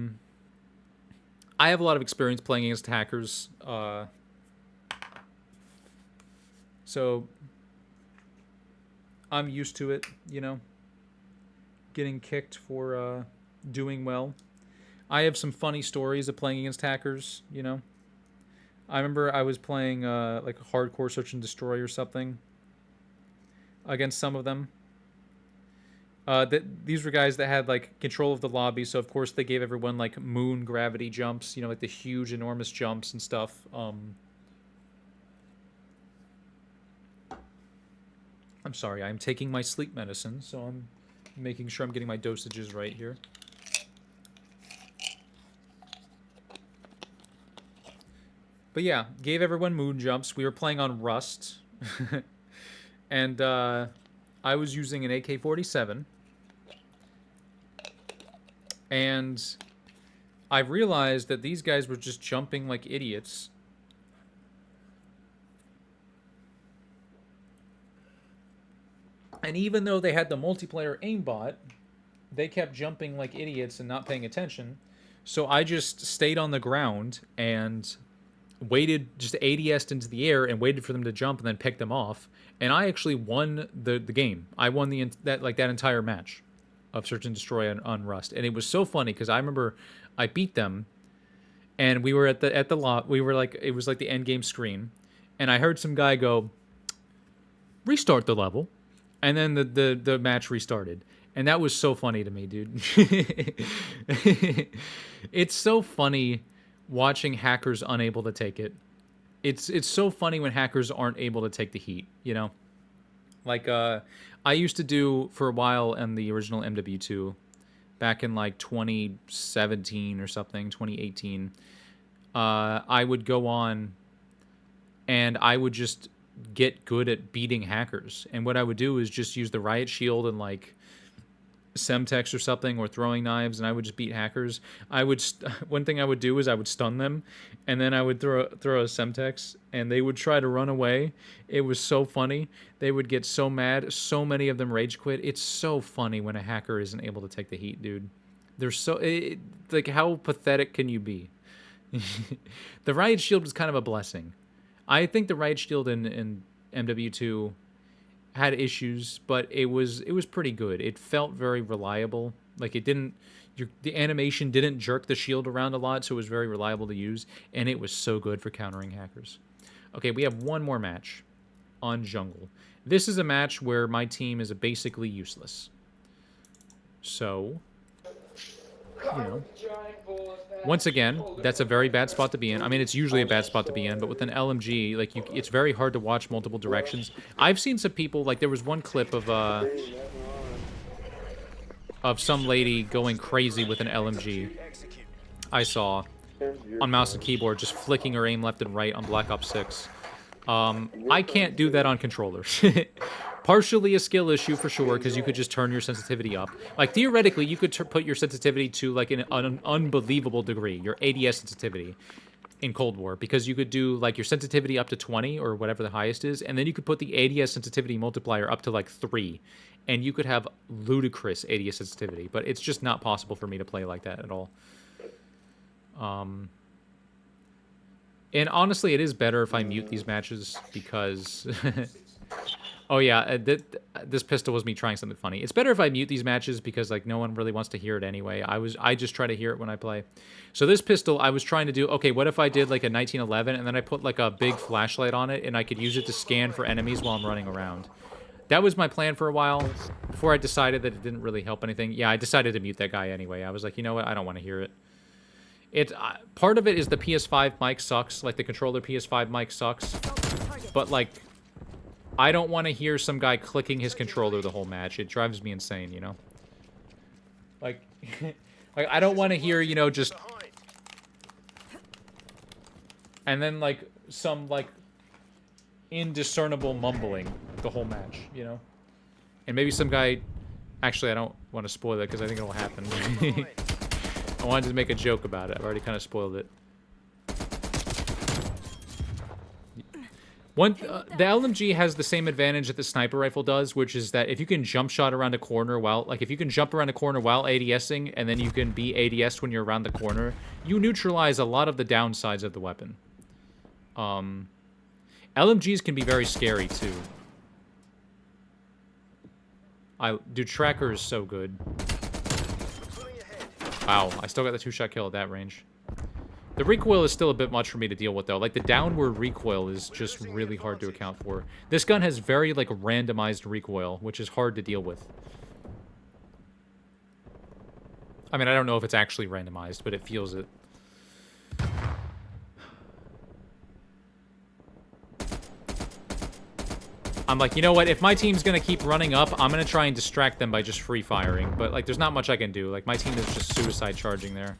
have a lot of experience playing against hackers. So I'm used to it, you know, getting kicked for doing well. I have some funny stories of playing against hackers, you know. I remember I was playing like a hardcore search and destroy or something against some of them. These were guys that had like control of the lobby, so of course they gave everyone like moon gravity jumps, you know, like the huge, enormous jumps and stuff. I'm sorry, I'm taking my sleep medicine, so I'm making sure I'm getting my dosages right here. But yeah, gave everyone moon jumps. We were playing on Rust. And I was using an AK-47. And I realized that these guys were just jumping like idiots. And even though they had the multiplayer aimbot, they kept jumping like idiots and not paying attention. So I just stayed on the ground and waited, just ADS'd into the air and waited for them to jump and then picked them off. And I actually won the game. I won that entire match of Search and Destroy on Rust. And it was so funny because I remember I beat them, and we were at the lot. We were like, it was like the end game screen, and I heard some guy go, "Restart the level," and then the match restarted. And that was so funny to me, dude. It's so funny watching hackers unable to take it. It's so funny when hackers aren't able to take the heat, you know? Like, I used to do, for a while, in the original MW2, back in, like, 2017 or something, 2018, I would go on, and I would just get good at beating hackers. And what I would do is just use the riot shield and like Semtex or something, or throwing knives, and I would just beat hackers. One thing I would do is I would stun them, and then I would throw a Semtex, and they would try to run away. It was so funny. They would get so mad. So many of them rage quit. It's so funny when a hacker isn't able to take the heat, dude. They're so like, how pathetic can you be? The riot shield was kind of a blessing. I think the riot shield in MW2 had issues, but it was pretty good. It felt very reliable. Like, it didn't, the animation didn't jerk the shield around a lot, so it was very reliable to use, and it was so good for countering hackers. Okay, we have one more match on jungle. This is a match where my team is basically useless. So, you know, once again, that's a very bad spot to be in. I mean, it's usually a bad spot to be in, but with an LMG, like, it's very hard to watch multiple directions. I've seen some people, like, there was one clip of some lady going crazy with an LMG I saw on mouse and keyboard, just flicking her aim left and right on Black Ops 6. I can't do that on controllers. Partially a skill issue for sure, because you could just turn your sensitivity up. Like, theoretically, you could put your sensitivity to, like, an unbelievable degree, your ADS sensitivity in Cold War, because you could do, like, your sensitivity up to 20, or whatever the highest is, and then you could put the ADS sensitivity multiplier up to, like, 3, and you could have ludicrous ADS sensitivity, but it's just not possible for me to play like that at all. And honestly, it is better if I mute these matches, because... Oh yeah, this pistol was me trying something funny. It's better if I mute these matches because, like, no one really wants to hear it anyway. I just try to hear it when I play. So this pistol, I was trying to do, okay, what if I did like a 1911 and then I put like a big flashlight on it and I could use it to scan for enemies while I'm running around. That was my plan for a while before I decided that it didn't really help anything. Yeah, I decided to mute that guy anyway. I was like, you know what? I don't want to hear it. Part of it is the PS5 mic sucks. Like, the controller PS5 mic sucks. But, like, I don't want to hear some guy clicking his controller the whole match. It drives me insane, you know? Like, like, I don't want to hear, you know, just... And then, like, some, like, indiscernible mumbling the whole match, you know? And maybe some guy... Actually, I don't want to spoil it because I think it'll happen. I wanted to make a joke about it. I've already kind of spoiled it. The LMG has the same advantage that the sniper rifle does, which is that if you can jump shot around a corner while, like, if you can jump around a corner while ADSing, and then you can be ADS when you're around the corner, you neutralize a lot of the downsides of the weapon. LMGs can be very scary, too. Dude, Tracker is so good. Wow, I still got the 2-shot kill at that range. The recoil is still a bit much for me to deal with, though. Like, the downward recoil is just really hard to account for. This gun has very, like, randomized recoil, which is hard to deal with. I mean, I don't know if it's actually randomized, but it feels it. I'm like, you know what? If my team's gonna keep running up, I'm gonna try and distract them by just free firing. But, like, there's not much I can do. Like, my team is just suicide charging there.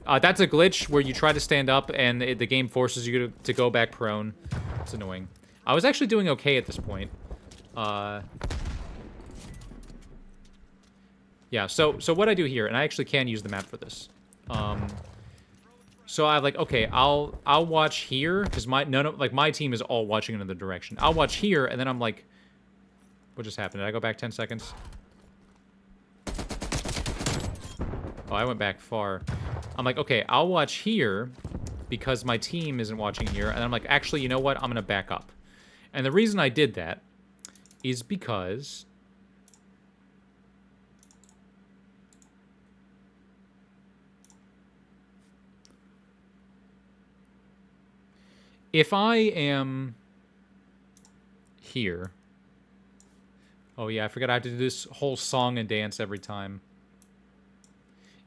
That's a glitch where you try to stand up and the game forces you to go back prone. It's annoying. I was actually doing okay at this point. Yeah, so what I do here, and I actually can use the map for this. So I'm like, okay, I'll watch here because my team is all watching in another direction. I'll watch here, and then I'm like, what just happened? Did I go back 10 seconds? Oh, I went back far. I'm like, okay, I'll watch here because my team isn't watching here. And I'm like, actually, you know what? I'm going to back up. And the reason I did that is because... if I am here... Oh, yeah, I forgot I have to do this whole song and dance every time.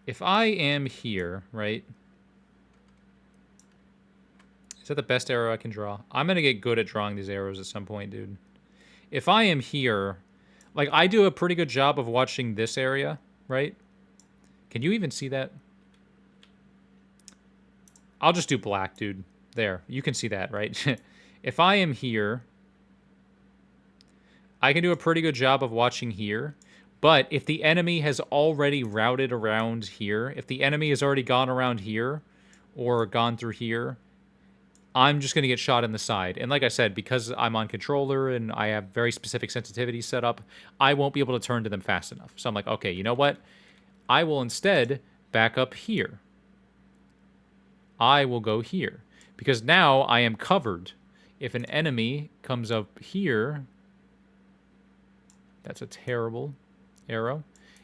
If I am here, right? Is that the best arrow I can draw? I'm going to get good at drawing these arrows at some point, dude. If I am here, like, I do a pretty good job of watching this area, right? Can you even see that? I'll just do black, dude. There. You can see that, right? If I am here, I can do a pretty good job of watching here. But if the enemy has already routed around here, if the enemy has already gone around here or gone through here, I'm just going to get shot in the side. And like I said, because I'm on controller and I have very specific sensitivity set up, I won't be able to turn to them fast enough. So I'm like, okay, you know what? I will instead back up here. I will go here. Because now I am covered. If an enemy comes up here... That's a terrible arrow.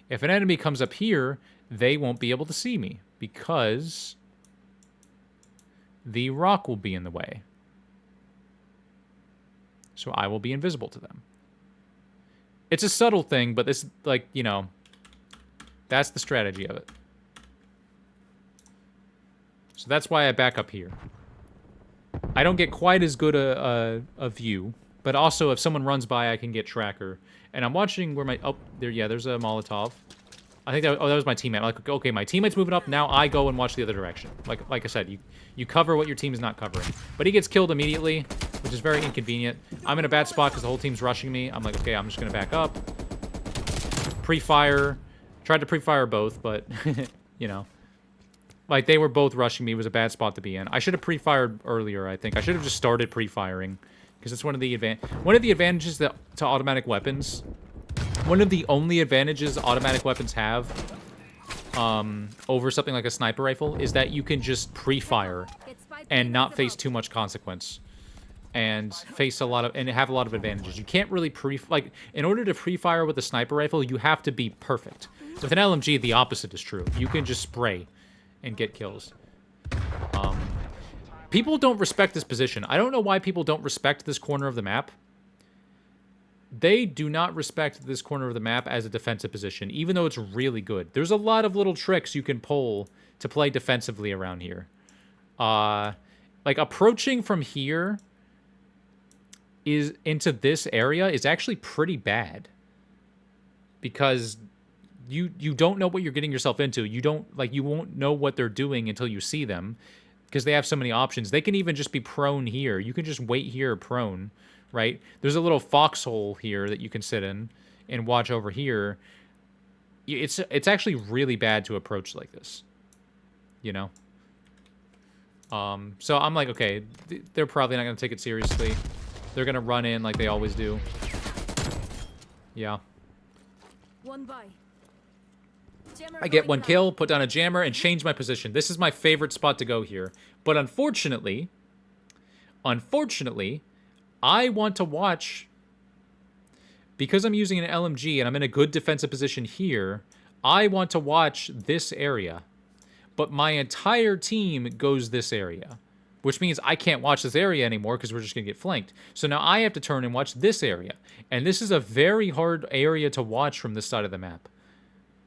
If an enemy comes up here, they won't be able to see me. Because the rock will be in the way. So I will be invisible to them. It's a subtle thing, but this, like, you know... That's the strategy of it. So that's why I back up here. I don't get quite as good a view, but also if someone runs by, I can get tracker. And I'm watching where my... Oh, there, yeah, there's a Molotov. I think that... Oh, that was my teammate. I'm like, okay, my teammate's moving up. Now I go and watch the other direction. Like I said, you cover what your team is not covering. But he gets killed immediately, which is very inconvenient. I'm in a bad spot because the whole team's rushing me. I'm like, okay, I'm just going to back up. Pre-fire. Tried to pre-fire both, but, you know. Like, they were both rushing me. It was a bad spot to be in. I should have pre-fired earlier, I think. I should have just started pre-firing. Because it's one of the advantages to automatic weapons. One of the only advantages automatic weapons have over something like a sniper rifle is that you can just pre-fire and not face too much consequence. And face a lot of... And have a lot of advantages. You can't really like, in order to pre-fire with a sniper rifle, you have to be perfect. With an LMG, the opposite is true. You can just spray and get kills. People don't respect this position. I don't know why people don't respect this corner of the map. They do not respect this corner of the map as a defensive position, even though it's really good. There's a lot of little tricks you can pull to play defensively around here. Like, approaching from here is into this area is actually pretty bad. Because you don't know what you're getting yourself into. You won't know what they're doing until you see them. Because they have so many options. They can even just be prone here. You can just wait here prone, right? There's a little foxhole here that you can sit in and watch over here. It's actually really bad to approach like this, you know? So I'm like, okay, they're probably not going to take it seriously. They're going to run in like they always do. Yeah. One by. I get one kill, put down a jammer, and change my position. This is my favorite spot to go here. But unfortunately, I want to watch... Because I'm using an LMG and I'm in a good defensive position here, I want to watch this area. But my entire team goes this area. Which means I can't watch this area anymore because we're just going to get flanked. So now I have to turn and watch this area. And this is a very hard area to watch from this side of the map.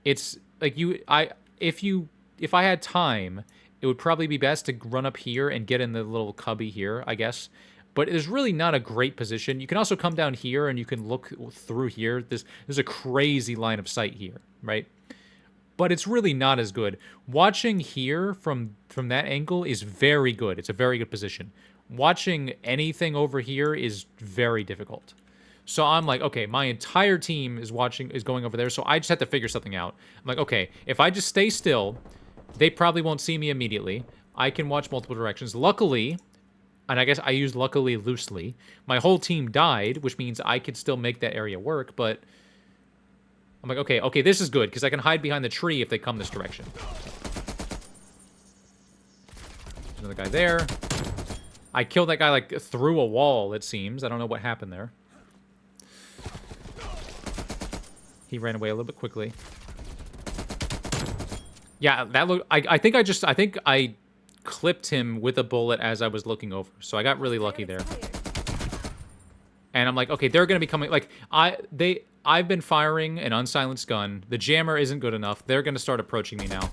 It's... Like, if I had time, it would probably be best to run up here and get in the little cubby here, I guess. But there's really not a great position. You can also come down here and you can look through here. There's a crazy line of sight here, right? But it's really not as good. Watching here from that angle is very good. It's a very good position. Watching anything over here is very difficult. So I'm like, okay, my entire team is going over there, so I just have to figure something out. I'm like, okay, if I just stay still, they probably won't see me immediately. I can watch multiple directions. Luckily, and I guess I use luckily loosely, my whole team died, which means I could still make that area work, but I'm like, okay, this is good, because I can hide behind the tree if they come this direction. There's another guy there. I killed that guy, like, through a wall, it seems. I don't know what happened there. He ran away a little bit quickly. Yeah, that looked... I think I clipped him with a bullet as I was looking over. So I got really lucky there. And I'm like, okay, they're going to be coming... Like, I've been firing an unsilenced gun. The jammer isn't good enough. They're going to start approaching me now.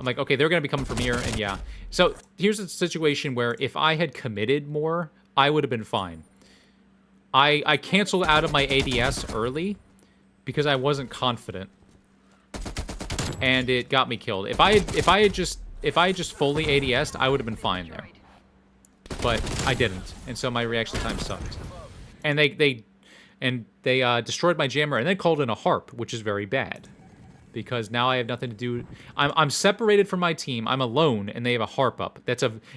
I'm like, okay, they're going to be coming from here, and yeah. So here's a situation where if I had committed more, I would have been fine. I canceled out of my ADS early because I wasn't confident, and it got me killed. If I had just fully ADS'd, I would have been fine there. but I didn't, and so my reaction time sucked. And they destroyed my jammer and then called in a harp, which is very bad. Because now I have nothing to do. I'm separated from my team. I'm alone, and they have a harp up.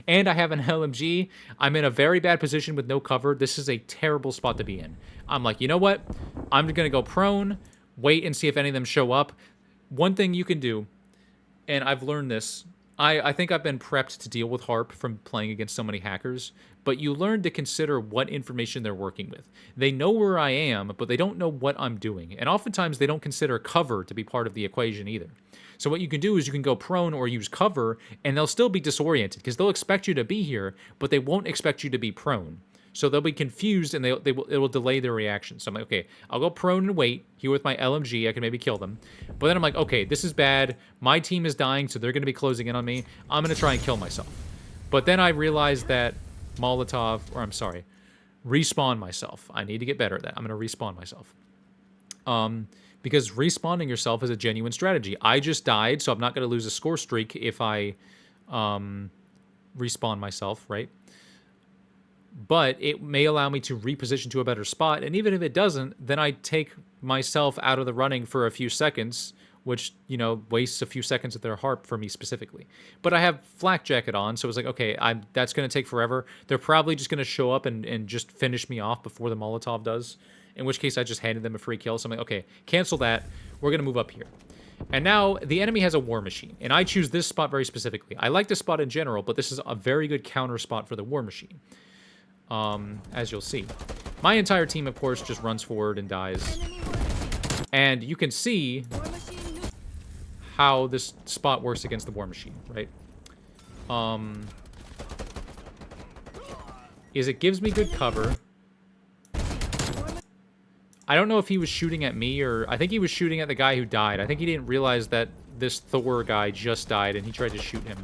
And I have an LMG. I'm in a very bad position with no cover. This is a terrible spot to be in. I'm like, you know what? I'm gonna go prone, wait and see if any of them show up. One thing you can do, and I've learned this. I think I've been prepped to deal with harp from playing against so many hackers, but you learn to consider what information they're working with. They know where I am, but they don't know what I'm doing. And oftentimes they don't consider cover to be part of the equation either. So what you can do is you can go prone or use cover, and they'll still be disoriented because they'll expect you to be here, but they won't expect you to be prone. So they'll be confused and it will delay their reaction. So I'm like, okay, I'll go prone and wait. Here with my LMG, I can maybe kill them. But then I'm like, okay, this is bad. My team is dying, so they're going to be closing in on me. I'm going to try and kill myself. But then I realized that respawn myself. I need to get better at that. I'm going to respawn myself. Because respawning yourself is a genuine strategy. I just died, so I'm not going to lose a score streak if I respawn myself, right? But it may allow me to reposition to a better spot, and even if it doesn't, then I take myself out of the running for a few seconds, which, you know, wastes a few seconds of their harp for me specifically. But I have flak jacket on, so it's like, okay, that's going to take forever. They're probably just going to show up and just finish me off before the Molotov does, in which case I just handed them a free kill. So I'm like, okay, cancel that. We're going to move up here. And now the enemy has a war machine, and I choose this spot very specifically. I like this spot in general, but this is a very good counter spot for the war machine. As you'll see. My entire team, of course, just runs forward and dies. And you can see how this spot works against the war machine, right? Is it gives me good cover. I don't know if he was shooting at me or... I think he was shooting at the guy who died. I think he didn't realize that this Thor guy just died and he tried to shoot him.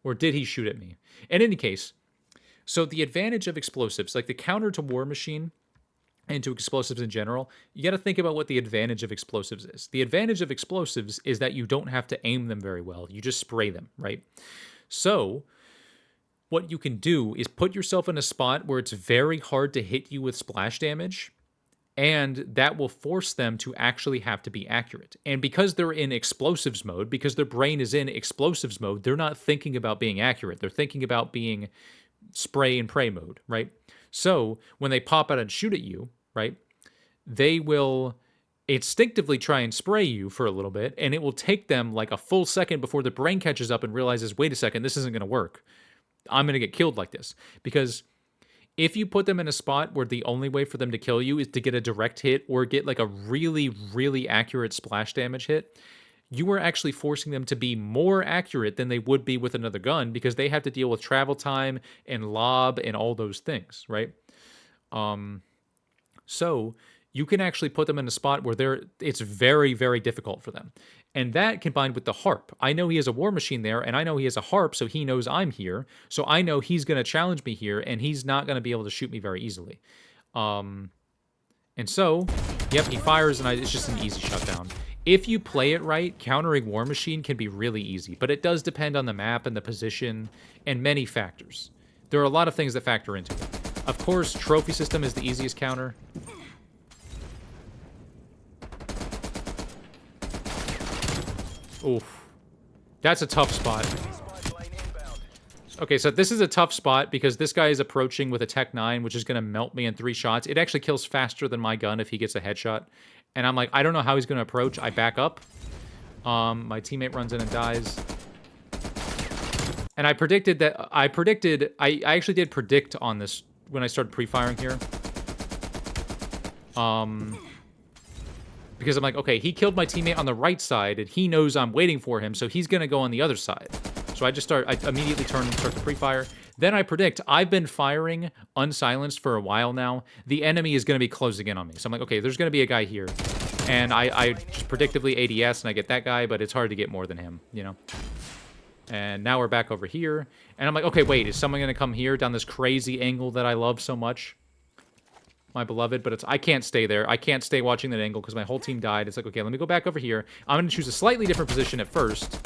Or did he shoot at me? In any case, so the advantage of explosives, like the counter to War Machine and to explosives in general, you got to think about what the advantage of explosives is. The advantage of explosives is that you don't have to aim them very well. You just spray them, right? So what you can do is put yourself in a spot where it's very hard to hit you with splash damage, and that will force them to actually have to be accurate. And because they're in explosives mode, because their brain is in explosives mode, they're not thinking about being accurate. They're thinking about being spray and pray mode, right? So when they pop out and shoot at you, right, they will instinctively try and spray you for a little bit, and it will take them like a full second before the brain catches up and realizes, wait a second, this isn't going to work. I'm going to get killed like this. Because if you put them in a spot where the only way for them to kill you is to get a direct hit or get like a really, really accurate splash damage hit, you are actually forcing them to be more accurate than they would be with another gun because they have to deal with travel time and lob and all those things, right? So you can actually put them in a spot where it's very, very difficult for them. And that combined with the harp. I know he has a war machine there, and I know he has a harp, so he knows I'm here. So I know he's going to challenge me here, and he's not going to be able to shoot me very easily. And so, yep, he fires, and it's just an easy shutdown. If you play it right, countering War Machine can be really easy, but it does depend on the map and the position and many factors. There are a lot of things that factor into it. Of course, trophy system is the easiest counter. Oof. That's a tough spot. Okay, so this is a tough spot because this guy is approaching with a Tech 9, which is going to melt me in 3 shots. It actually kills faster than my gun if he gets a headshot. And I'm like, I don't know how he's going to approach. I back up. My teammate runs in and dies. And I actually did predict on this when I started pre-firing here. Because I'm like, okay, he killed my teammate on the right side, and he knows I'm waiting for him, so he's going to go on the other side. So I immediately turn and start to pre-fire. Then I predict, I've been firing unsilenced for a while now. The enemy is going to be closing in on me. So I'm like, okay, there's going to be a guy here. And I just predictably ADS, and I get that guy, but it's hard to get more than him, you know? And now we're back over here. And I'm like, okay, wait, is someone going to come here down this crazy angle that I love so much? My beloved, but I can't stay there. I can't stay watching that angle because my whole team died. It's like, okay, let me go back over here. I'm going to choose a slightly different position at first.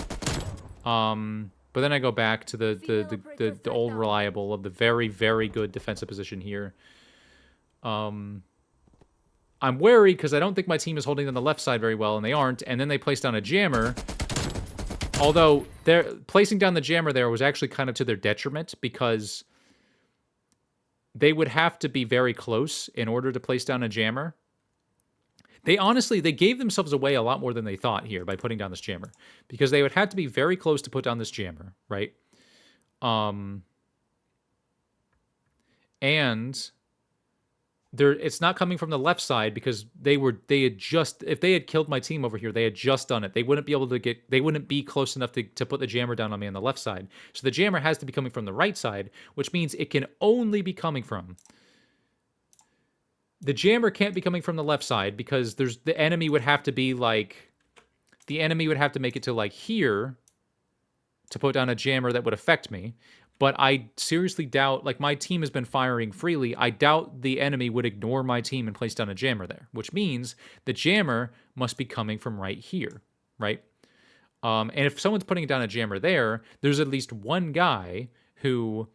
But then I go back to the old reliable of the very, very good defensive position here. I'm wary because I don't think my team is holding on the left side very well, and they aren't. And then they place down a jammer. Although placing down the jammer there was actually kind of to their detriment because they would have to be very close in order to place down a jammer. They gave themselves away a lot more than they thought here by putting down this jammer. Because they would have to be very close to put down this jammer, right? And it's not coming from the left side because if they had killed my team over here, they had just done it. They wouldn't be close enough to put the jammer down on me on the left side. So the jammer has to be coming from the right side, which means it can only be coming from. The jammer can't be coming from the left side because the enemy would have to be like, the enemy would have to make it to like here to put down a jammer that would affect me. But I seriously doubt, like my team has been firing freely, I doubt the enemy would ignore my team and place down a jammer there, which means the jammer must be coming from right here, right? And if someone's putting down a jammer there, there's at least one guy who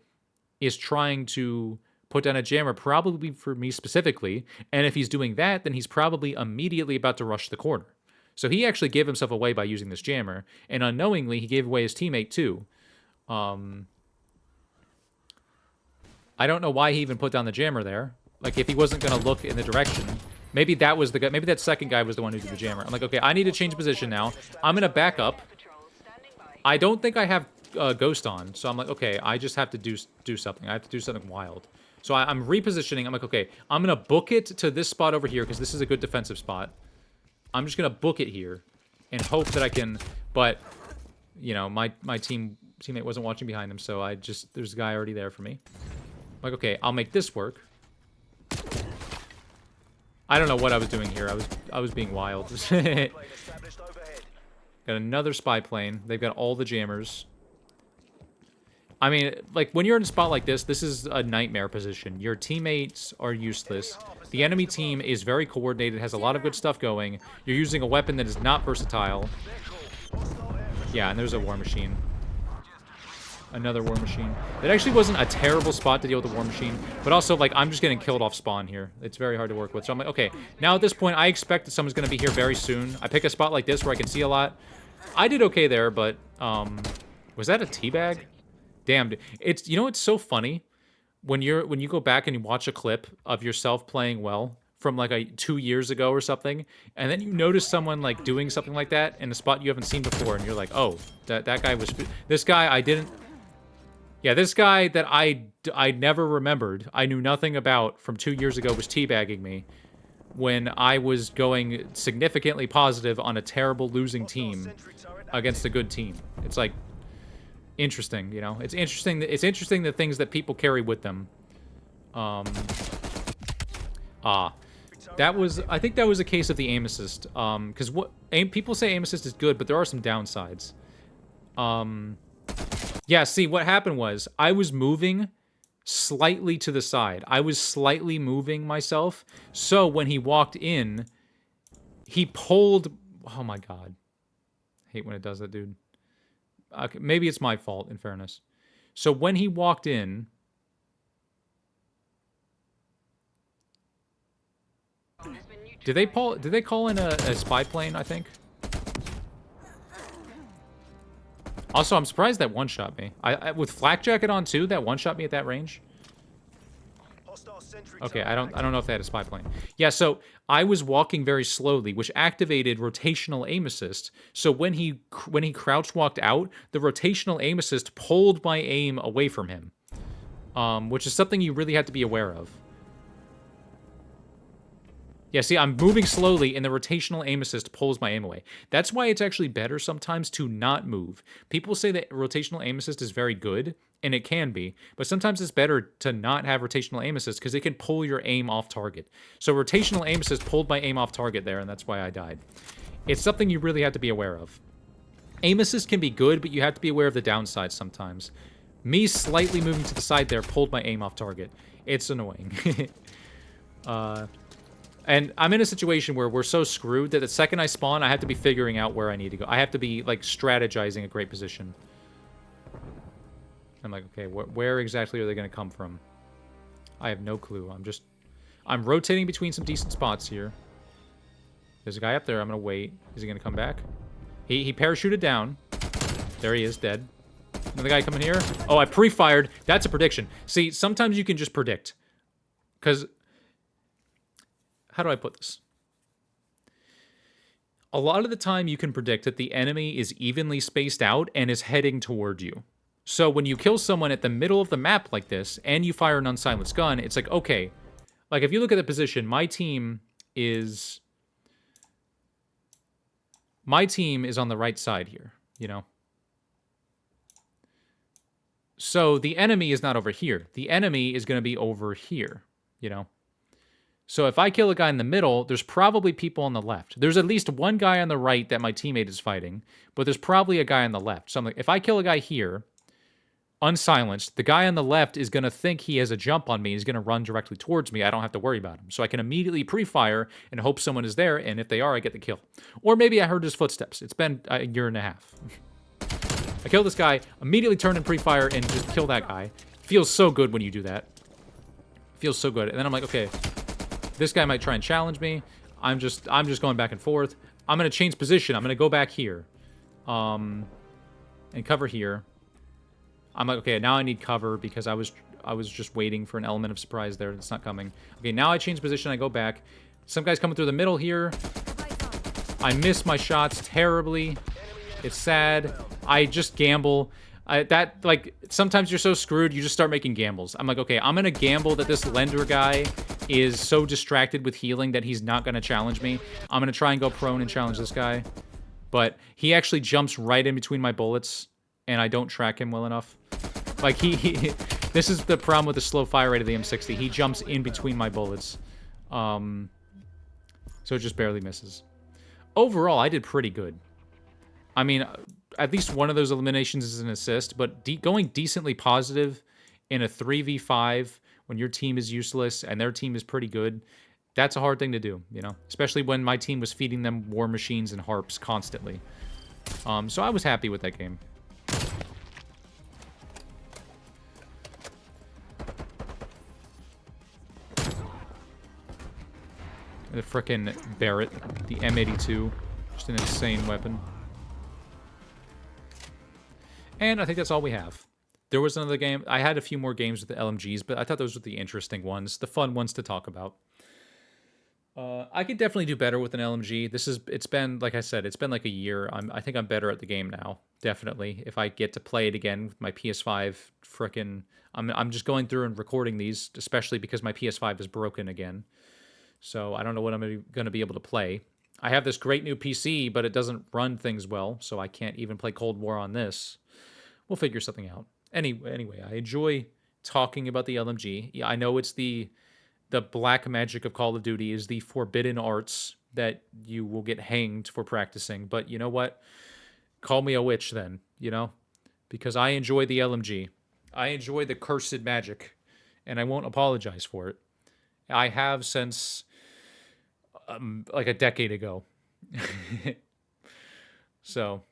is trying to put down a jammer, probably for me specifically, and if he's doing that, then he's probably immediately about to rush the corner. So he actually gave himself away by using this jammer, and unknowingly, he gave away his teammate too. I don't know why he even put down the jammer there. Like, if he wasn't going to look in the direction. Maybe that was the guy. Maybe that second guy was the one who did the jammer. I'm like, okay, I need to change position now. I'm going to back up. I don't think I have Ghost on. So I'm like, okay, I just have to do something. I have to do something wild. So I'm repositioning. I'm like, okay, I'm going to book it to this spot over here because this is a good defensive spot. I'm just going to book it here and hope that I can... But, you know, my teammate wasn't watching behind him, so there's a guy already there for me. Like, okay, I'll make this work. I don't know what I was doing here. I was being wild. Got another spy plane. They've got all the jammers. I mean, like, when you're in a spot like this is a nightmare position. Your teammates are useless. The enemy team is very coordinated, has a lot of good stuff going. You're using a weapon that is not versatile. Yeah, and there's a war machine. Another war machine. It actually wasn't a terrible spot to deal with the war machine, but also, like, I'm just getting killed off spawn here. It's very hard to work with. So I'm like, okay, now at this point, I expect that someone's going to be here very soon. I pick a spot like this where I can see a lot. I did okay there, but, was that a teabag? Damn, dude. It's, you know, it's so funny when you go back and you watch a clip of yourself playing well from, like, 2 years ago or something, and then you notice someone, like, doing something like that in a spot you haven't seen before, and you're like, oh, that guy was... This guy, I didn't... Yeah, this guy that I never remembered, I knew nothing about from 2 years ago was teabagging me when I was going significantly positive on a terrible losing team against a good team. It's like interesting, you know. It's interesting the things that people carry with them. That was, I think that was a case of the aim assist. Because people say aim assist is good, but there are some downsides. Yeah, see, what happened was, I was moving slightly to the side. I was slightly moving myself, so when he walked in, he pulled... Oh my god. I hate when it does that, dude. Okay, maybe it's my fault, in fairness. So when he walked in... Did they call in a spy plane, I think? Also, I'm surprised that one-shot me. With flak jacket on too, that one-shot me at that range. Okay, I don't know if they had a spy plane. Yeah, so I was walking very slowly, which activated rotational aim assist. So when he crouch walked out, the rotational aim assist pulled my aim away from him, which is something you really have to be aware of. Yeah, see, I'm moving slowly, and the rotational aim assist pulls my aim away. That's why it's actually better sometimes to not move. People say that rotational aim assist is very good, and it can be, but sometimes it's better to not have rotational aim assist because it can pull your aim off target. So rotational aim assist pulled my aim off target there, and that's why I died. It's something you really have to be aware of. Aim assist can be good, but you have to be aware of the downsides sometimes. Me slightly moving to the side there pulled my aim off target. It's annoying. And I'm in a situation where we're so screwed that the second I spawn, I have to be figuring out where I need to go. I have to be, like, strategizing a great position. I'm like, okay, where exactly are they going to come from? I have no clue. I'm rotating between some decent spots here. There's a guy up there. I'm going to wait. Is he going to come back? He parachuted down. There he is, dead. Another guy coming here. Oh, I pre-fired. That's a prediction. See, sometimes you can just predict. Because, how do I put this? A lot of the time you can predict that the enemy is evenly spaced out and is heading toward you. So when you kill someone at the middle of the map like this, and you fire an unsilenced gun, it's like, okay. Like, if you look at the position, my team is on the right side here, you know? So the enemy is not over here. The enemy is going to be over here, you know? So if I kill a guy in the middle, there's probably people on the left. There's at least one guy on the right that my teammate is fighting, but there's probably a guy on the left. So I'm like, if I kill a guy here, unsilenced, the guy on the left is going to think he has a jump on me. He's going to run directly towards me. I don't have to worry about him. So I can immediately pre-fire and hope someone is there, and if they are, I get the kill. Or maybe I heard his footsteps. It's been a year and a half. I kill this guy, immediately turn and pre-fire, and just kill that guy. Feels so good when you do that. Feels so good. And then I'm like, okay, this guy might try and challenge me. I'm just going back and forth. I'm going to change position. I'm going to go back here. And cover here. I'm like, okay, now I need cover because I was just waiting for an element of surprise there. It's not coming. Okay, now I change position. I go back. Some guy's coming through the middle here. I miss my shots terribly. It's sad. I just gamble. Sometimes you're so screwed, you just start making gambles. I'm like, okay, I'm going to gamble that this lender guy is so distracted with healing that he's not going to challenge me. I'm going to try and go prone and challenge this guy. But he actually jumps right in between my bullets, and I don't track him well enough. Like, this is the problem with the slow fire rate of the M60. He jumps in between my bullets. So it just barely misses. Overall, I did pretty good. I mean, at least one of those eliminations is an assist, but going decently positive in a 3v5 when your team is useless and their team is pretty good, that's a hard thing to do, you know? Especially when my team was feeding them war machines and harps constantly. So I was happy with that game. The frickin' Barrett, the M82, just an insane weapon. And I think that's all we have. There was another game. I had a few more games with the LMGs, but I thought those were the interesting ones, the fun ones to talk about. I could definitely do better with an LMG. It's been, like I said, it's been like a year. I think I'm better at the game now, definitely. If I get to play it again with my PS5, frickin', I'm just going through and recording these, especially because my PS5 is broken again. So I don't know what I'm going to be able to play. I have this great new PC, but it doesn't run things well, so I can't even play Cold War on this. We'll figure something out. Anyway, I enjoy talking about the LMG. Yeah, I know it's the black magic of Call of Duty is the forbidden arts that you will get hanged for practicing. But you know what? Call me a witch then, you know? Because I enjoy the LMG. I enjoy the cursed magic, and I won't apologize for it. I have since like a decade ago. So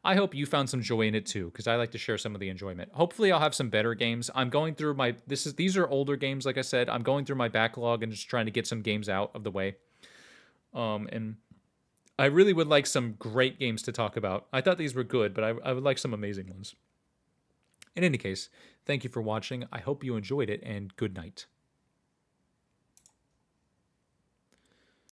I hope you found some joy in it too, because I like to share some of the enjoyment. Hopefully I'll have some better games. I'm going through my these are older games, like I said. I'm going through my backlog and just trying to get some games out of the way. And I really would like some great games to talk about. I thought these were good, but I would like some amazing ones. In any case, thank you for watching. I hope you enjoyed it, and good night.